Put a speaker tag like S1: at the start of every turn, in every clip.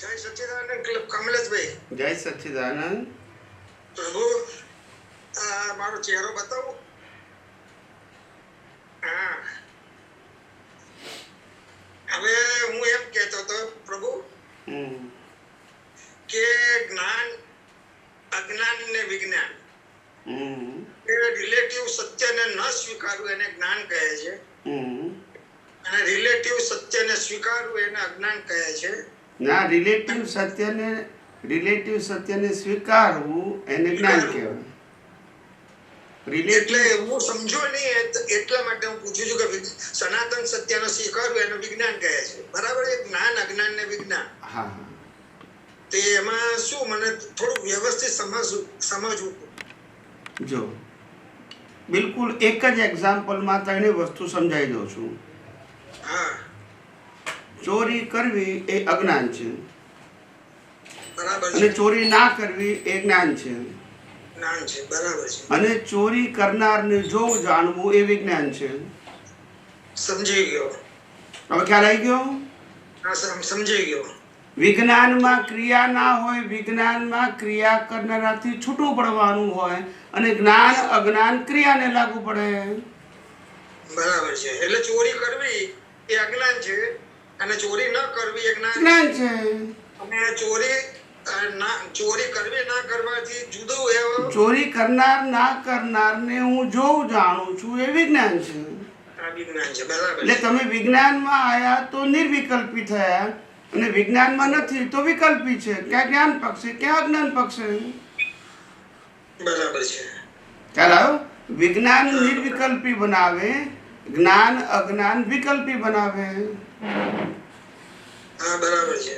S1: જય સચ્ચિદાનંદ કમલેશભાઈ.
S2: જય સચ્ચિદાનંદ.
S1: પ્રભુ મારો ચહેરો બતાવો. હા, હવે હું એમ કહેતો હતો પ્રભુ કે જ્ઞાન, અજ્ઞાન ને વિજ્ઞાન એ રિલેટિવ સત્યને ન સ્વીકારવું એને જ્ઞાન કહે છે, અને રિલેટિવ સત્યને સ્વીકારવું એને અજ્ઞાન કહે છે.
S2: ના, રિલેટિવ સત્યને સ્વીકારવું એને જ્ઞાન કહેવાય.
S1: એટલે હું સમજો નહીં એટલા માટે હું પૂછું છું કે સનાતન સત્યને સ્વીકારવું એને વિજ્ઞાન કહે છે, બરાબર? એ જ્ઞાન, અજ્ઞાન ને વિજ્ઞાન.
S2: હા,
S1: તે એમાં શું મને થોડું વ્યવસ્થિત સમજવું.
S2: જો બિલકુલ એક જ એક્ઝામ્પલમાં ત્રણેય વસ્તુ સમજાવી દઉં છું.
S1: હા,
S2: ચોરી કરવી એ અજ્ઞાન છે,
S1: બરાબર
S2: અને
S1: છે.
S2: ચોરી ના કરવી એ જ્ઞાન છે,
S1: જ્ઞાન છે, બરાબર છે.
S2: અને ચોરી કરનારને જોવું, જાણવું એ વિજ્ઞાન છે.
S1: સમજી ગયો.
S2: હવે ખ્યાલ આવી ગયો?
S1: હા, સમજી ગયો.
S2: વિજ્ઞાનમાં ક્રિયા ના હોય, વિજ્ઞાનમાં ક્રિયા કરનારાથી છૂટું પડવાનું હોય, અને જ્ઞાન અજ્ઞાન ક્રિયાને લાગુ પડે.
S1: બરાબર છે. એટલે ચોરી કરવી એ અજ્ઞાન છે, અને ચોરી ન કરવી એ
S2: જ્ઞાન છે.
S1: અને ચોરી કરવી ના કરવાથી જુદું એવું
S2: ચોરી કરનાર ના કરનારને હું જોઉં, જાણું છું એ વિજ્ઞાન છે.
S1: આ વિજ્ઞાન છે, બરાબર
S2: એટલે
S1: છે.
S2: તમે વિજ્ઞાનમાં આયા તો નિર્વિકલ્પી થયા, અને વિજ્ઞાનમાં નથી તો વિકલ્પી છે. ક્યાં જ્ઞાન પક્ષે, ક્યાં અજ્ઞાન પક્ષે.
S1: બરાબર છે.
S2: ખ્યાલ આવ્યો? વિજ્ઞાન નિર્વિકલ્પી બનાવે, જ્ઞાન અજ્ઞાન વિકલ્પી બનાવે.
S1: હા, બરાબર છે.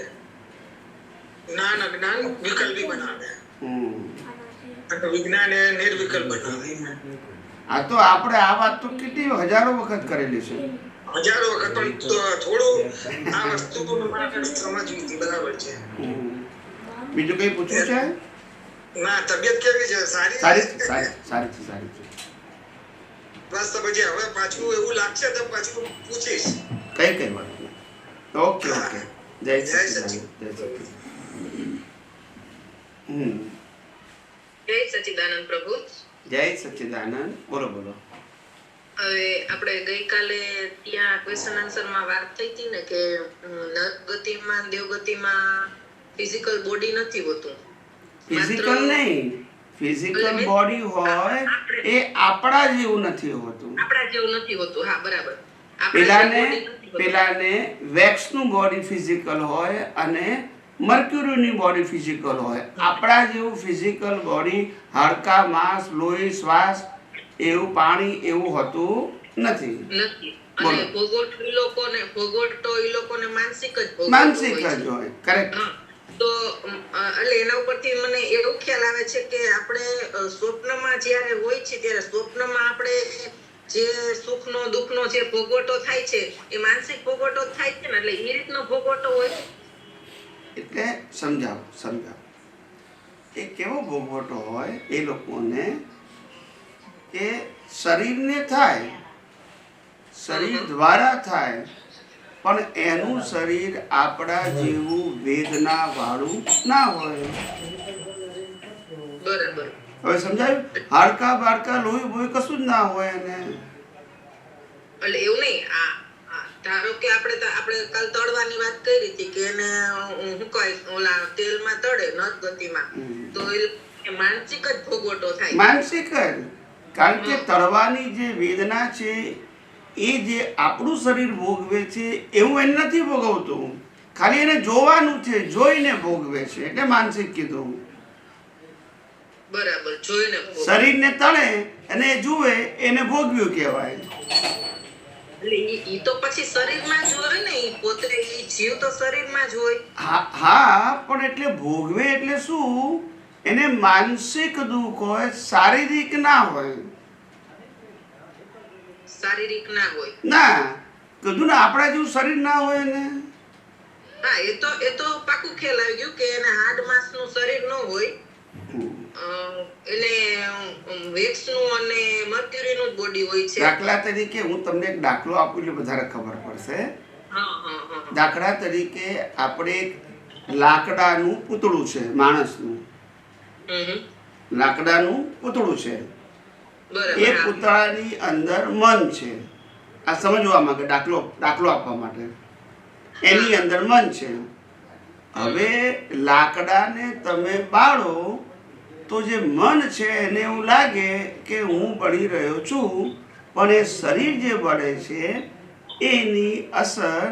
S1: જ્ઞાન અજ્ઞાન વિકલ્પી બનાવે, અને વિજ્ઞાન એ નિર્વિકલ્પ બનાવે.
S2: આ તો આપણે આ વાત તો કેટલી હજારો વખત કરેલી છે.
S1: હજારો વખત, પણ થોડું આ વસ્તુ મારે સમજવી હતી. બરાબર છે.
S2: બીજું કઈ પૂછવું છે?
S1: ના, તબિયત કેવી છે? સારી
S2: સારી
S1: છે?
S2: છે, સારી છે, સારી છે.
S1: બસ, તો પછી હવે પાછું એવું લાગશે તો પાછું પૂછીશ.
S2: કઈ કઈ વાત નહીં. Okay okay. જય સચ્ચિદાનંદ. જય સચ્ચિદાનંદ.
S3: જય સચ્ચિદાનંદ પ્રભુ.
S2: જય સચ્ચિદાનંદ. બોલો બોલો.
S3: હવે આપણે ગઈકાલે ત્યાં ક્વેશ્ચન આન્સર માં વાત થઈ હતી ને કે નરગતિમાં, દેવગતિમાં ફિઝિકલ બોડી નથી હોતું.
S2: ફિઝિકલ નહીં, ફિઝિકલ બોડી હોય એ આપણા જેવું નથી હોતું.
S3: આપણા જેવું નથી હોતું. હા, બરાબર.
S2: પેલાને વેક્સનું બોડી ફિઝિકલ હોય, અને મર્ક્યુરીની બોડી ફિઝિકલ હોય. આપણા જેવું ફિઝિકલ બોડી, હાડકા, માંસ, લોહી, શ્વાસ, એવું પાણી એવું હોતું નથી.
S3: અને ભોગવટો ઈ લોકોને માનસિક જ
S2: હોય. કરેક્ટ.
S3: તો એટલે એના ઉપરથી મને એવું ખ્યાલ આવે છે કે આપણે સ્વપ્નમાં જ્યારે હોય છે ત્યારે સ્વપ્નમાં આપણે જે સુખનો દુઃખનો જે ભોગવટો થાય છે એ માનસિક ભોગવટો થાય છે ને, એટલે એ રીતનો ભોગવટો હોય.
S2: એટલે સમજાવો એ કેવો ભોગવટો હોય એ લોકોને કે શરીરને થાય, શરીર દ્વારા થાય, પણ એનું શરીર આપણા જેવું વેદના વાળું ના હોય.
S3: બરાબર.
S2: હવે સમજાયું? હાડકા બાડકા લોહી બોહી કશું જ ના હોય. એને
S3: એટલે એવું નહીં. ધારો કે આપણે કાલ તળવાની વાત કરી હતી કે એને શું કહે, ઓલા તેલમાં તળે નરગતિમાં, તો એ માનસિક જ ભોગવટો થાય.
S2: માનસિક જ. કારણ કે તળવાની જે વેદના છે એ જે આપણું શરીર ભોગવે છે એવું એને નથી ભોગવતું, ખાલી એને જોવાનું છે, જોઈને ભોગવે છે, એટલે માનસિક કીધું.
S3: બરાબર, જોઈને
S2: શરીરને તળે અને જુએ એને ભોગવ્યું કહેવાય.
S3: એટલે ઈ તો પછી શરીરમાં જ હોય ને, ઈ પોતે ઈ જીવ તો શરીરમાં જ હોય.
S2: હા, પણ એટલે ભોગવે એટલે શું? એને માનસિક દુઃખ હોય, શારીરિક ના હોય.
S3: શારીરિક ના હોય.
S2: ના, કીધું ને આપણા જેવું શરીર ના હોય ને.
S3: હા, એ તો પાકું ખ્યાલ આવી ગયું કે એને હાડ માંસ નું શરીર ન હોય, એને વેક્સ નું અને મર્ક્યુરી નું બોડી હોય છે.
S2: દાખલા તરીકે હું તમને એક દાખલો આપું એટલે વધારે ખબર પડશે. દાખલા તરીકે આપણે લાકડાનું પૂતળું છે, માણસનું
S3: હમ.
S2: લાકડાનું પૂતળું છે.
S3: બરાબર.
S2: એ
S3: હા.
S2: પૂતળાની અંદર મન છે. આ સમજવા માંગે, દાખલો આપવા માટે. એની અંદર મન છે. હવે લાકડાને તમે બાળો તો જે મન છે એને એવું લાગે કે હું બળી રહ્યો છું, પણ એ શરીર જે બળે છે એની અસર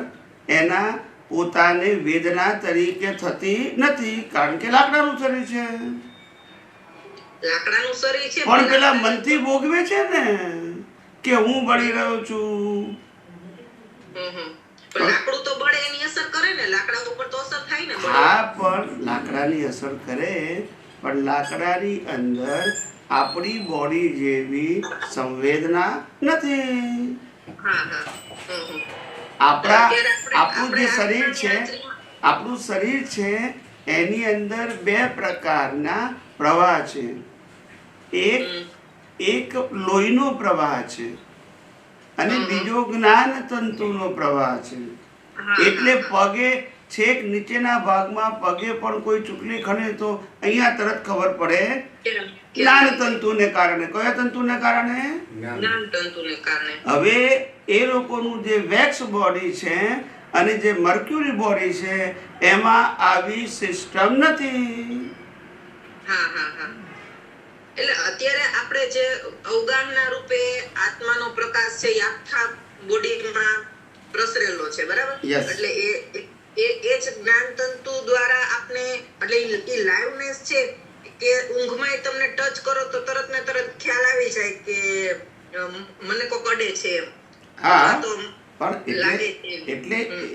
S2: એના પોતાને વેદના તરીકે થતી નથી, કારણ કે લાકડાનું શરીર છે.
S3: લાકડાનું શરીર છે
S2: પણ પેલા મનથી ભોગવે છે ને કે હું બળી રહ્યો છું.
S3: હમ. પણ લાકડું તો બળે એની અસર કરે ને, લાકડા ઉપર તો અસર થાય ને બળે.
S2: હા, પણ લાકડાની અસર કરે, પણ લાકડાની અંદર આપણી બોડી જેવી સંવેદના નથી.
S3: હા હા. હમ.
S2: આપણું જે શરીર છે, આપણું શરીર છે એની અંદર બે પ્રકારના પ્રવાહ છે. એક લોહીનો પ્રવાહ છે અને બીજો જ્ઞાન તંતુનો પ્રવાહ છે. એટલે પગે છેક નીચેના ભાગમાં પગે પણ કોઈ ચૂકલી ખણે તો અહીંયા તરત ખબર પડે, જ્ઞાન તંતુને કારણે. કયા તંતુને કારણે?
S3: જ્ઞાન તંતુને કારણે.
S2: હવે એ લોકોનું જે વેક્સ બોડી છે અને જે મર્ક્યુરી બોડી છે એમાં આવી સિસ્ટમ નથી.
S3: હા હા હા. એટલે અત્યારે આપણે જે અવગાહના રૂપે આત્માનો પ્રકાશ છે એ આખા બોડીમાં પ્રસરેલો છે, બરાબર?
S2: Yes.
S3: એટલે એ જ જ્ઞાન તંતુ દ્વારા આપણે, એટલે એ લાઈવનેસ છે કે ઊંઘમાં તમને ટચ કરો તો તરત ને તરત ખ્યાલ આવી જાય કે મને કોક અડે છે એમ.
S2: હા,
S3: તો
S2: પણ
S3: લાગે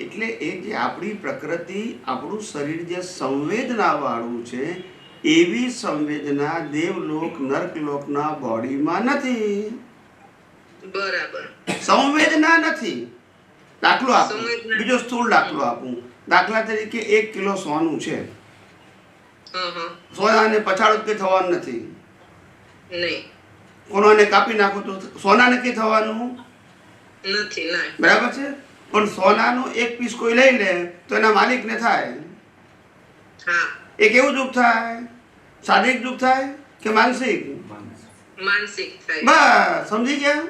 S2: એટલે એ જે આપણી પ્રકૃતિ, આપણું શરીર જે સંવેદના વાળું છે એવી સંવેદના દેવલોક નર્કલોકના બોડીમાં નથી.
S3: બરાબર.
S2: સંવેદના નથી. દાખલો આપું,
S3: સંવેદના.
S2: બીજો સ્થૂળ દાખલો આપું. દાખલા તરીકે 1 કિલો સોનું છે. સોનાને પછાડો કે થવાનું નથી.
S3: નહીં.
S2: કોનાને કાપી નાખો તો સોનાને કે થવાનું
S3: નથી. ના.
S2: બરાબર છે. પણ સોનાનો એક પીસ કોઈ લઈ લે તો એના માલિકને થાય.
S3: હા.
S2: એ કેવું દુઃખ થાય? શારીરિક દુઃખ થાય કે માનસિક?
S3: માનસિક થાય.
S2: બસ સમજી ગયા?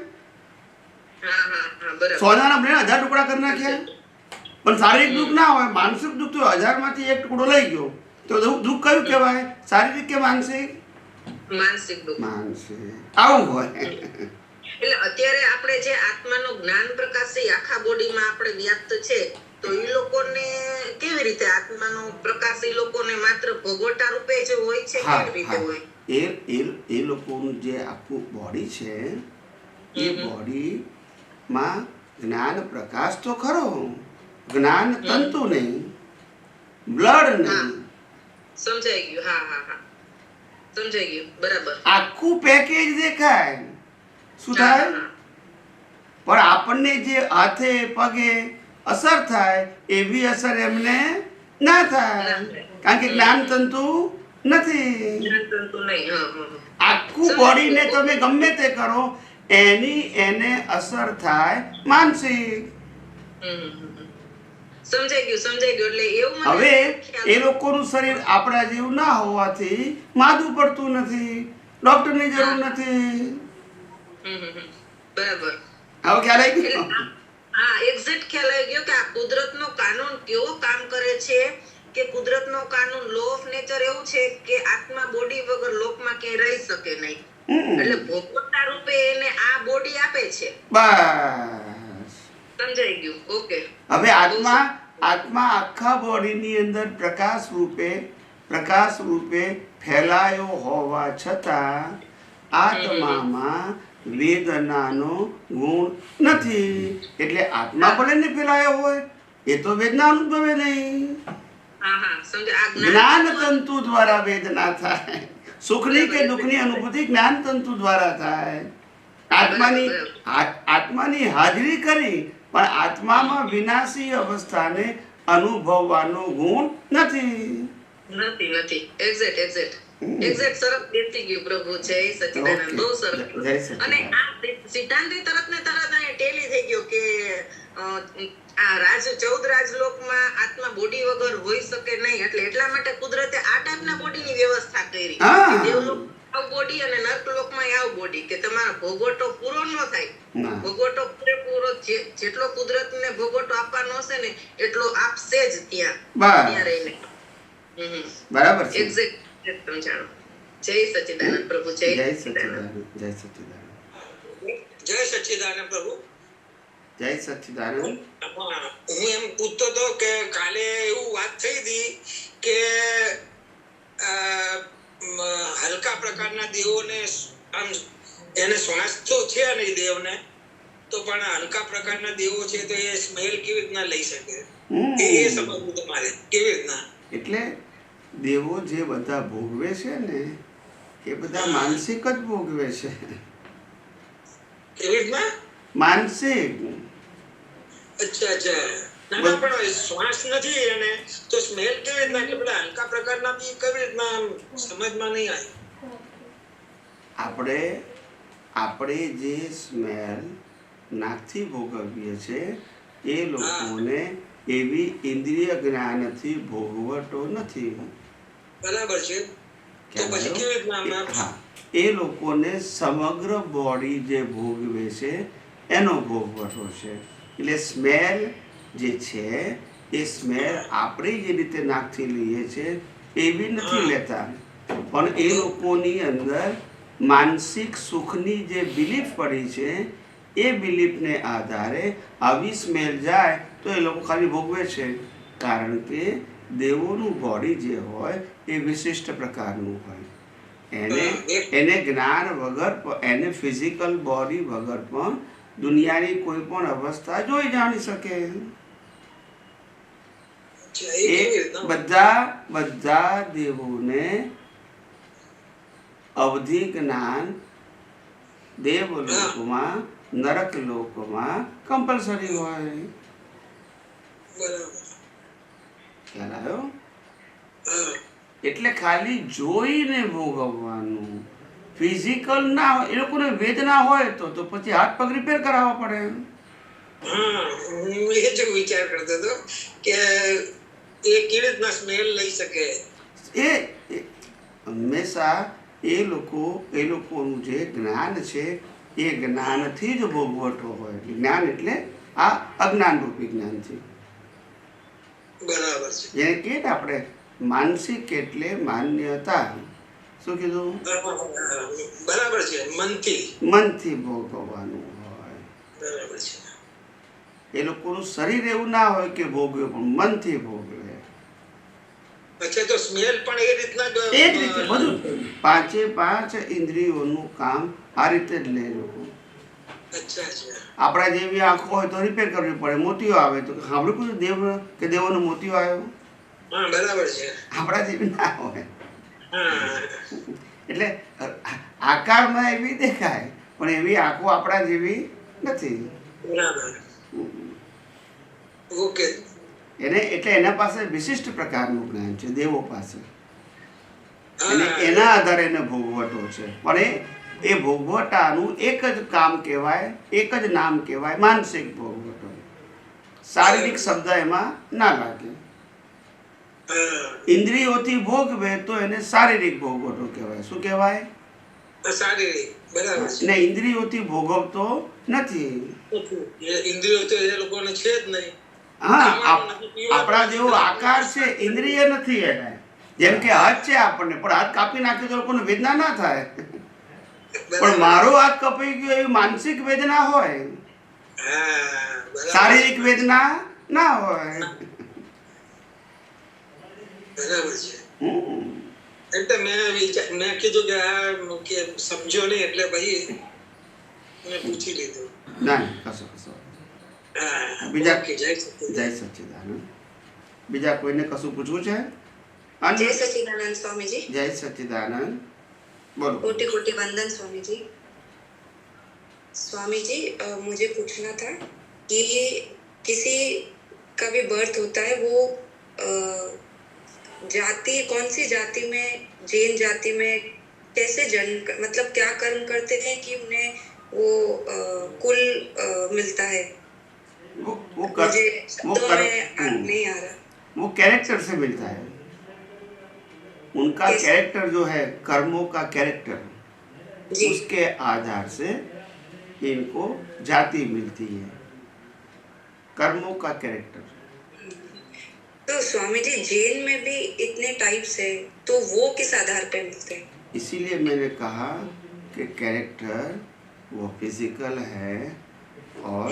S3: હા હા હા. બરાબર.
S2: સોનાના બ્રેન 1000 ટુકડા કરી નાખ્યા, પણ શારીરિક દુઃખ ના હોય, માનસિક દુઃખ તો 1000 માંથી એક ટુકડો લઈ ગયો તો દુઃખ કયું કહેવાય? શારીરિક કે માનસિક?
S3: માનસિક દુઃખ.
S2: માનસિક. આવું હોય.
S3: એટલે અત્યારે આપણે જે આત્માનો જ્ઞાન પ્રકાશ છે એ આખા બોડીમાં આપણે વ્યાપ્ત છે, તો એ લોકોને કેવી રીતે આત્માનો પ્રકાશ એ લોકોને માત્ર ભોગવટા રૂપે જ હોય છે, કેવી રીતે હોય?
S2: એ લોકોનું જે આખું બોડી છે એ બોડીમાં જ્ઞાન પ્રકાશ તો ખરો, જ્ઞાન તંતુ નહીં, બ્લડ નહીં.
S3: સમજાઈ ગયું. હા હા હા. સમજાઈ ગયું. બરાબર.
S2: આખું પેકેજ દેખાય. શું થાય? પણ આપણને જે હાથે પગે અસર થાય એવી અસર એમને ના થાય, કારણ કે જ્ઞાન તંતુ નથી.
S3: જ્ઞાન તંતુ નહીં. હા હા.
S2: આખું બોડીને તમે ગમે તે કરો એને અસર થાય માનસિક.
S3: સમજાઈ ગયું. એટલે એવું મને
S2: હવે
S3: ખ્યાલ.
S2: એ લોકોનું શરીર આપણા જેવું ના હોવાથી માદું પડતું નથી, ડોક્ટરની જરૂર નથી.
S3: બરાબર.
S2: હવે ખ્યાલ આવી ગયો?
S3: હા, એક્ઝેક્ટ ખ્યાલ આવી ગયો કે આ કુદરતનો કાનૂન કેવો કામ કરે છે, કે કુદરતનો કાનૂન લો ઓફ નેચર એવું છે કે આત્મા બોડી વગર લોકમાં ક્યાંય રહી શકે નહીં. એટલે ભોગવટા રૂપે એને આ બોડી આપે છે.
S2: બસ
S3: સમજાઈ ગયું. ઓકે.
S2: હવે આત્મા આખા બોડીની અંદર પ્રકાશ રૂપે ફેલાયો હોવા છતાં આત્મામાં વેદનાનો ગુણ નથી. એટલે આત્મા ભલે ને ફેલાયો હોય એ તો વેદના અનુભવે નહીં.
S3: હા હા. સમજ. આ
S2: જ્ઞાન તંતુ દ્વારા વેદના થાય. સુખની કે દુઃખની અનુભૂતિ જ્ઞાન તંતુ દ્વારા થાય. આત્માની હાજરી કરી પણ આત્મામાં વિનાશી અવસ્થાને અનુભવવાનો ગુણ નથી.
S3: નથી. એક્ઝેક્ટ. એક્ઝેક્ટ સરસ બેસી ગયું પ્રભુ. જય સચ્ચિદાનંદ. બહુ સરસ.
S2: જય સચ્ચિદાનંદ.
S3: અને આ સિદ્ધાંત તરત ને તરત અહીંયા ટેલી થઈ ગયો કે આ 14 રાજલોકમાં આત્મા બોડી વગર હોઈ શકે નહીં, એટલે એટલા માટે કુદરતે આ ટાઈપના બોડીની વ્યવસ્થા કરી કે દેવલોક આવ બોડી અને નર્કલોકમાં આવ બોડી, કે તમારો ભોગવટો પૂરો ન થાય. ભોગવટો પૂરેપૂરો જેટલો કુદરતને ભોગવટો આપવાનો હશે ને એટલો આપશે જ ત્યાં રહીને.
S2: બરાબર છે.
S3: એક્ઝેક્ટ સમજાણો. જય સચ્ચિદાનંદ પ્રભુ. જય સચ્ચિદાનંદ.
S2: જય સચ્ચિદાનંદ.
S1: જય સચ્ચિદાનંદ પ્રભુ.
S2: જય સચ્ચિદાનંદ.
S1: હું એમ પૂછતો હતો કે કાલે એવું વાત થઈ હતી કે હલકા પ્રકારના દેવોને આમ એને શ્વાસ તો છે નહીં દેવને, તો પણ હલકા પ્રકારના દેવો છે તો એ સ્મેલ કેવી રીતના લઈ શકે એ સમજવું તમારે કેવી રીતના.
S2: એટલે દેવો જે બધા ભોગવે છે ને એ બધા માનસિક જ ભોગવે છે.
S1: કેવી રીતના?
S2: માનસિક.
S1: અચ્છા ના પણ શ્વાસ નથી એને તો સ્મેલ કેવી રીતના કે બધા હલકા પ્રકારના બી કેવી રીતના સમજમાં નહીં
S2: આવે. આપણે જે સ્મેલ નાકથી ભોગવીએ છીએ એ લોકોને એવી ઇન્દ્રિય જ્ઞાનથી ભોગવટો નથી.
S1: બરાબર છે. તો પછી કેવી રીતના?
S2: હા, એ લોકોને સમગ્ર બોડી જે ભોગવે છે એનો ભોગવટો છે. એટલે સ્મેલ જે છે એ સ્મેલ આપણે જે રીતે નાકથી લઈએ છીએ એવી નથી લેતા, પણ એ લોકોની અંદર માનસિક સુખની જે બિલીફ પડી છે એ બિલીફને આધારે આવી સ્મેલ જાય તો એ લોકો ખાલી ભોગવે છે. કારણ કે દેવોનું બોડી જે હોય એ વિશિષ્ટ પ્રકારનું હોય. એને જ્ઞાન વગર, એને ફિઝિકલ બોડી વગર પણ દુનિયાની કોઈ પણ અવસ્થા જોઈ જાણી શકે. એ બધા દેવોને અવધિ જ્ઞાન દેવલોકમાં, નરક લોકમાં કમ્પલસરી હોય. ખ્યાલ આવ્યો? એટલે ખાલી જોઈને ભોગવવાનું, ફિઝિકલ ના હોય. એ લોકોને વેદના હોય તો પછી હાથ પગ રિપેર કરાવવા પડે.
S1: હું એ જ વિચાર કરતો હતો કે એ કેવી રીતના સ્મેલ લઈ શકે.
S2: એ હંમેશા એ લોકોનું જે જ્ઞાન છે એ જ્ઞાનથી જ ભોગવટો હોય. જ્ઞાન એટલે આ અજ્ઞાન રૂપી જ્ઞાનથી.
S1: બરાબર છે.
S2: જેને કહીએ ને આપણે માનસિક એટલે માન્યતા. શું કીધું?
S1: બરાબર છે.
S2: મનથી ભોગવવાનું હોય.
S1: બરાબર છે.
S2: એ લોકોનું શરીર એવું ના હોય કે ભોગવે, પણ મનથી ભોગવે.
S1: અચ્છા, તો સ્મેલ પણ એ રીતના
S2: એ જ રીતે બધું 5 ઇન્દ્રિયોનું કામ આ રીતે જ લે લોકો. આપણા જેવી આંખો હોય તો રિપેર કરવી પડે. મોતિયો આવે તો સાંભળ્યું કે દેવોનો મોતિયો આવ્યો.
S1: બરાબર છે.
S2: આપણા જેવી ના હોય. એટલે આકારમાં એવી દેખાય પણ એવી આંખો આપણા જેવી નથી.
S1: ઓકે.
S2: એટલે એના પાસે વિશિષ્ટ પ્રકારનું જ્ઞાન છે દેવો પાસે. અને એના આધારે એને ભોગવટો છે. પણ એ ભોગવટાનું એક જ કામ કહેવાય, એક જ નામ કહેવાય માનસિક ભોગવટો. શારીરિક શબ્દ એમાં ના લાગે. ઇન્દ્રિયોથી ભોગવે તો એને શારીરિક ભોગવટો કહેવાય. શું કહેવાય?
S1: શારીરિક. બરાબર છે.
S2: ને ઇન્દ્રિયોથી ભોગવતો નથી.
S1: ઇન્દ્રિયો તો એ લોકોને છે જ નહીં.
S2: હા, આપણા જેવો આકાર છે, ઇન્દ્રિય નથી એને. જેમ કે હાથ છે આપણને, પણ હાથ કાપી નાખ્યો તો લોકોને વેદના ના થાય. પણ મારો હાથ કપાઈ ગયો એવી માનસિક વેદના હોય, શારીરિક વેદના ના હોય.
S1: બરાબર છે. એટલે મેં કીધું કે સમજો નહીં એટલે ભાઈ મેં પૂછી લીધું.
S2: ના કશો બીજા જય સચ્ચિદાનંદ. બીજા કોઈને કશું પૂછવું છે?
S4: जय सच्चिदानंद स्वामी जी.
S2: जय सच्चिदानंद. बोलो.
S4: कोटि कोटि वंदन स्वामी जी. स्वामी जी मुझे पूछना था कि किसी का भी बर्थ होता है वो जाति, कौन सी जाति में, जैन जाति में कैसे जन्म, मतलब क्या कर्म करते थे कि उन्हें वो कुल मिलता है?
S2: वो
S4: मुझे
S2: वो
S4: शब्दों
S2: कर
S4: में नहीं आ रहा।
S2: वो कैरेक्टर से मिलता है। उनका
S4: कैसे?
S2: कैरेक्टर जो है, कर्मों का कैरेक्टर,
S4: जी।
S2: उसके आधार से इनको जाति मिलती है, कर्मों का कैरेक्टर।
S4: तो स्वामी जी, जैन में भी इतने टाइप्स है, तो वो किस आधार पे मिलते हैं?
S2: इसीलिए मैंने कहा कि कैरेक्टर वो फिजिकल है, और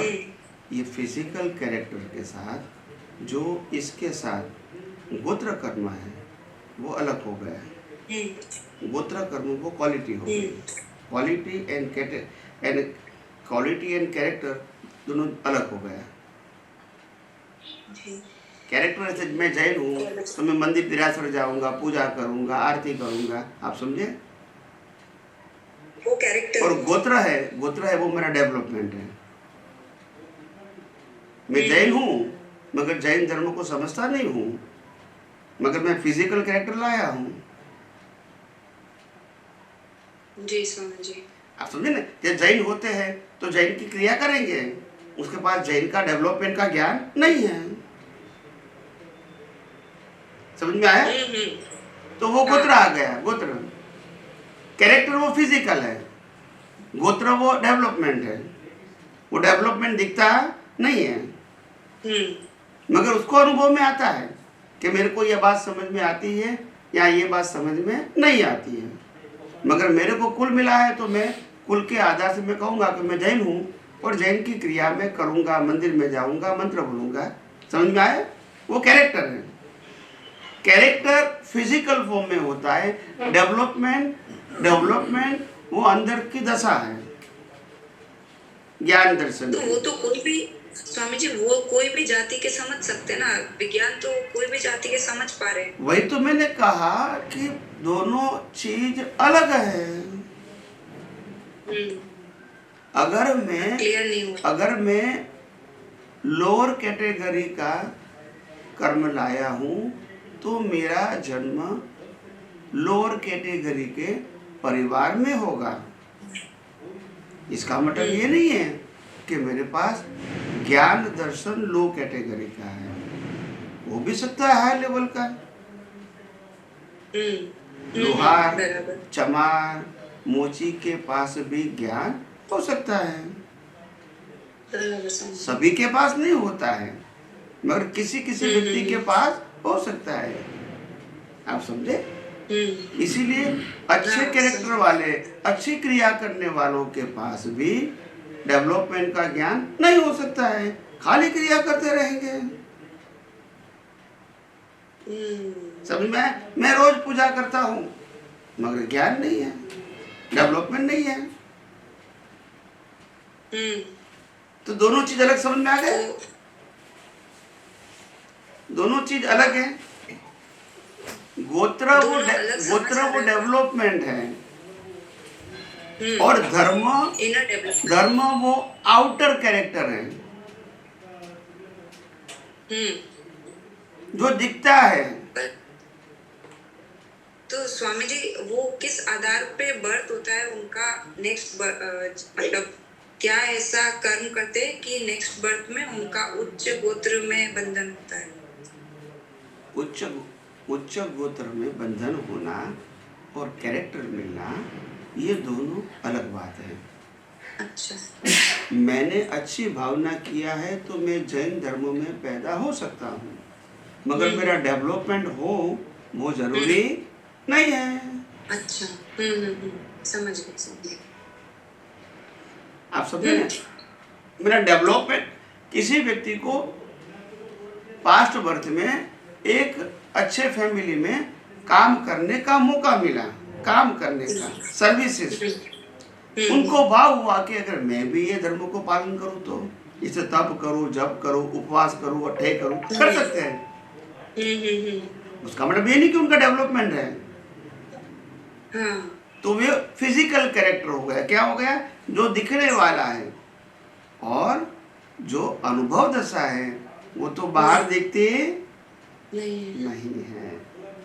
S2: ये फिजिकल कैरेक्टर के साथ जो इसके साथ गोत्र कर्म है वो अलग हो गया। गोत्र कर्म वो क्वालिटी हो गई। क्वालिटी एंड कैरेक्टर दोनों अलग हो गया। कैरेक्टर ऐसे, मैं जैन हूँ तो मैं मंदिर तिरासर जाऊंगा, पूजा करूंगा, आरती करूंगा, आप समझे?
S4: वो कैरेक्टर।
S2: और गोत्र है वो मेरा डेवलपमेंट है। मैं जैन हूँ मगर जैन धर्म को समझता नहीं हूँ, मगर मैं फिजिकल कैरेक्टर लाया हूँ।
S4: जी स्वामी जी।
S2: आप समझे ना? जब जैन होते हैं तो जैन की क्रिया करेंगे, उसके पास जैन का डेवलपमेंट का ज्ञान नहीं है। समझ में आया? तो वो गोत्र आ गया। गोत्र कैरेक्टर वो फिजिकल है, गोत्र वो डेवलपमेंट है। वो डेवलपमेंट दिखता नहीं है, मगर उसको अनुभव में आता है कि मेरे को ये बात समझ में आती है या ये बात समझ में नहीं आती है। मगर मेरे को कुल मिला है तो मैं कुल के आधार से मैं कहूँगा कि मैं जैन हूँ और जैन की क्रिया में करूँगा, मंदिर में जाऊँगा, मंत्र बोलूँगा। समझ में आया? वो कैरेक्टर है। कैरेक्टर फिजिकल फॉर्म में होता है। डेवलपमेंट वो अंदर की दशा है, ज्ञान दर्शन।
S4: तो वो तो कोई भी स्वामी जी, वो कोई भी जाति के समझ सकते ना, विज्ञान तो कोई भी जाति के समझ पा रहे।
S2: वही तो मैंने कहा कि दोनों चीज अलग है। अगर मैं लोअर कैटेगरी का कर्म लाया हूँ तो मेरा जन्म लोअर कैटेगरी के परिवार में होगा। इसका मतलब ये नहीं है कि मेरे पास ज्ञान दर्शन लो कैटेगरी का है, वो भी सकता है हाई लेवल का। लोहार, चमार, मोची के पास भी ज्ञान हो सकता है, सभी के पास नहीं होता है, मगर किसी किसी व्यक्ति के पास हो सकता है। आप समझे? इसीलिए अच्छे कैरेक्टर वाले, अच्छी क्रिया करने वालों के पास भी डेवलपमेंट का ज्ञान नहीं हो सकता है, खाली क्रिया करते रहेंगे। समझ में? मैं रोज पूजा करता हूँ मगर ज्ञान नहीं है, डेवलपमेंट नहीं है। तो दोनों चीज अलग समझ में आ गए? दोनों चीज अलग है। गोत्र वो डेवलपमेंट है, और धर्म वो आउटर कैरेक्टर है जो दिखता है।
S4: तो स्वामी जी, वो किस आधार पे बर्थ होता है उनका? नेक्स्ट मतलब क्या ऐसा कर्म करते हैं कि नेक्स्ट बर्थ में उनका उच्च गोत्र में बंधन होता है?
S2: उच्च गोत्र में बंधन होना और कैरेक्टर मिलना, ये दोनों अलग बात है।
S4: अच्छा।
S2: मैंने अच्छी भावना किया है तो मैं जैन धर्म में पैदा हो सकता हूँ, मगर मेरा डेवलपमेंट हो वो जरूरी नहीं है।
S4: अच्छा। समझ गए।
S2: आप समझे ना? मेरा डेवलपमेंट, किसी व्यक्ति को पास्ट बर्थ में एक अच्छे फैमिली में काम करने का मौका मिला, काम करने का, सर्विसेज, उनको भाव हुआ कि अगर मैं भी ये धर्म को पालन करूं तो इसे तप करूं, जप करूं, उपवास करूं, अठे करूं, कर सकते हैं। उसका मतलब ये नहीं कि उनका डेवलपमेंट है। तो वे फिजिकल कैरेक्टर हो गया। क्या हो गया? जो दिखने वाला है, और जो अनुभव दशा है वो तो बाहर देखते नहीं है।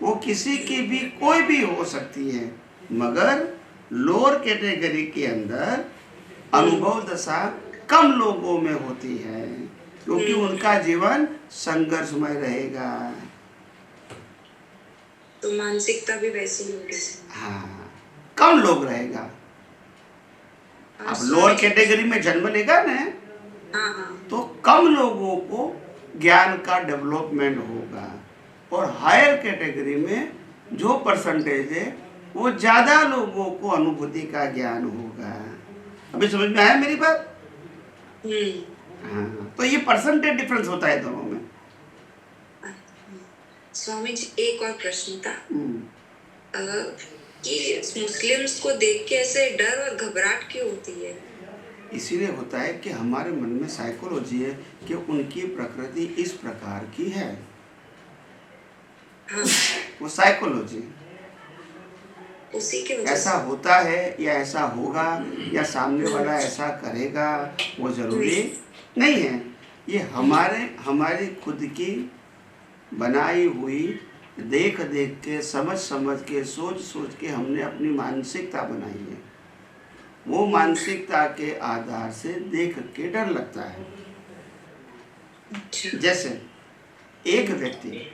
S2: वो किसी की भी कोई भी हो सकती है, मगर लोअर कैटेगरी के अंदर अनुभव दशा कम लोगों में होती है, क्योंकि उनका जीवन संघर्षमय रहेगा।
S4: तो मानसिकता भी वैसी ही होगी।
S2: हाँ, कम लोग रहेगा।
S4: हाँ,
S2: अब लोअर कैटेगरी में जन्म लेगा ना,
S4: हाँ हाँ
S2: तो कम लोगों को ज्ञान का डेवलपमेंट होगा, और हायर कैटेगरी में जो परसेंटेज है वो ज़्यादा लोगों को अनुभूति का ज्ञान होगा। अभी समझ में आया मेरी बात? हाँ, तो ये परसेंटेज डिफरेंस होता है दोनों में।
S4: स्वामी जी, एक और प्रश्न था कि मुस्लिम्स को देख के ऐसे डर और घबराहट क्यों होती है?
S2: इसीलिए होता है कि हमारे मन में साइकोलॉजी है कि उनकी प्रकृति इस प्रकार की है।
S4: हाँ,
S2: वो साइकोलॉजी
S4: उसी के वजह
S2: ऐसा होता है या ऐसा होगा या सामने वाला ऐसा करेगा, वो जरूरी नहीं है। ये हमारी खुद की बनाई हुई, देख देख के, समझ समझ के, सोच सोच के हमने अपनी मानसिकता बनाई है। वो मानसिकता के आधार से देख के डर लगता है। जैसे एक व्यक्ति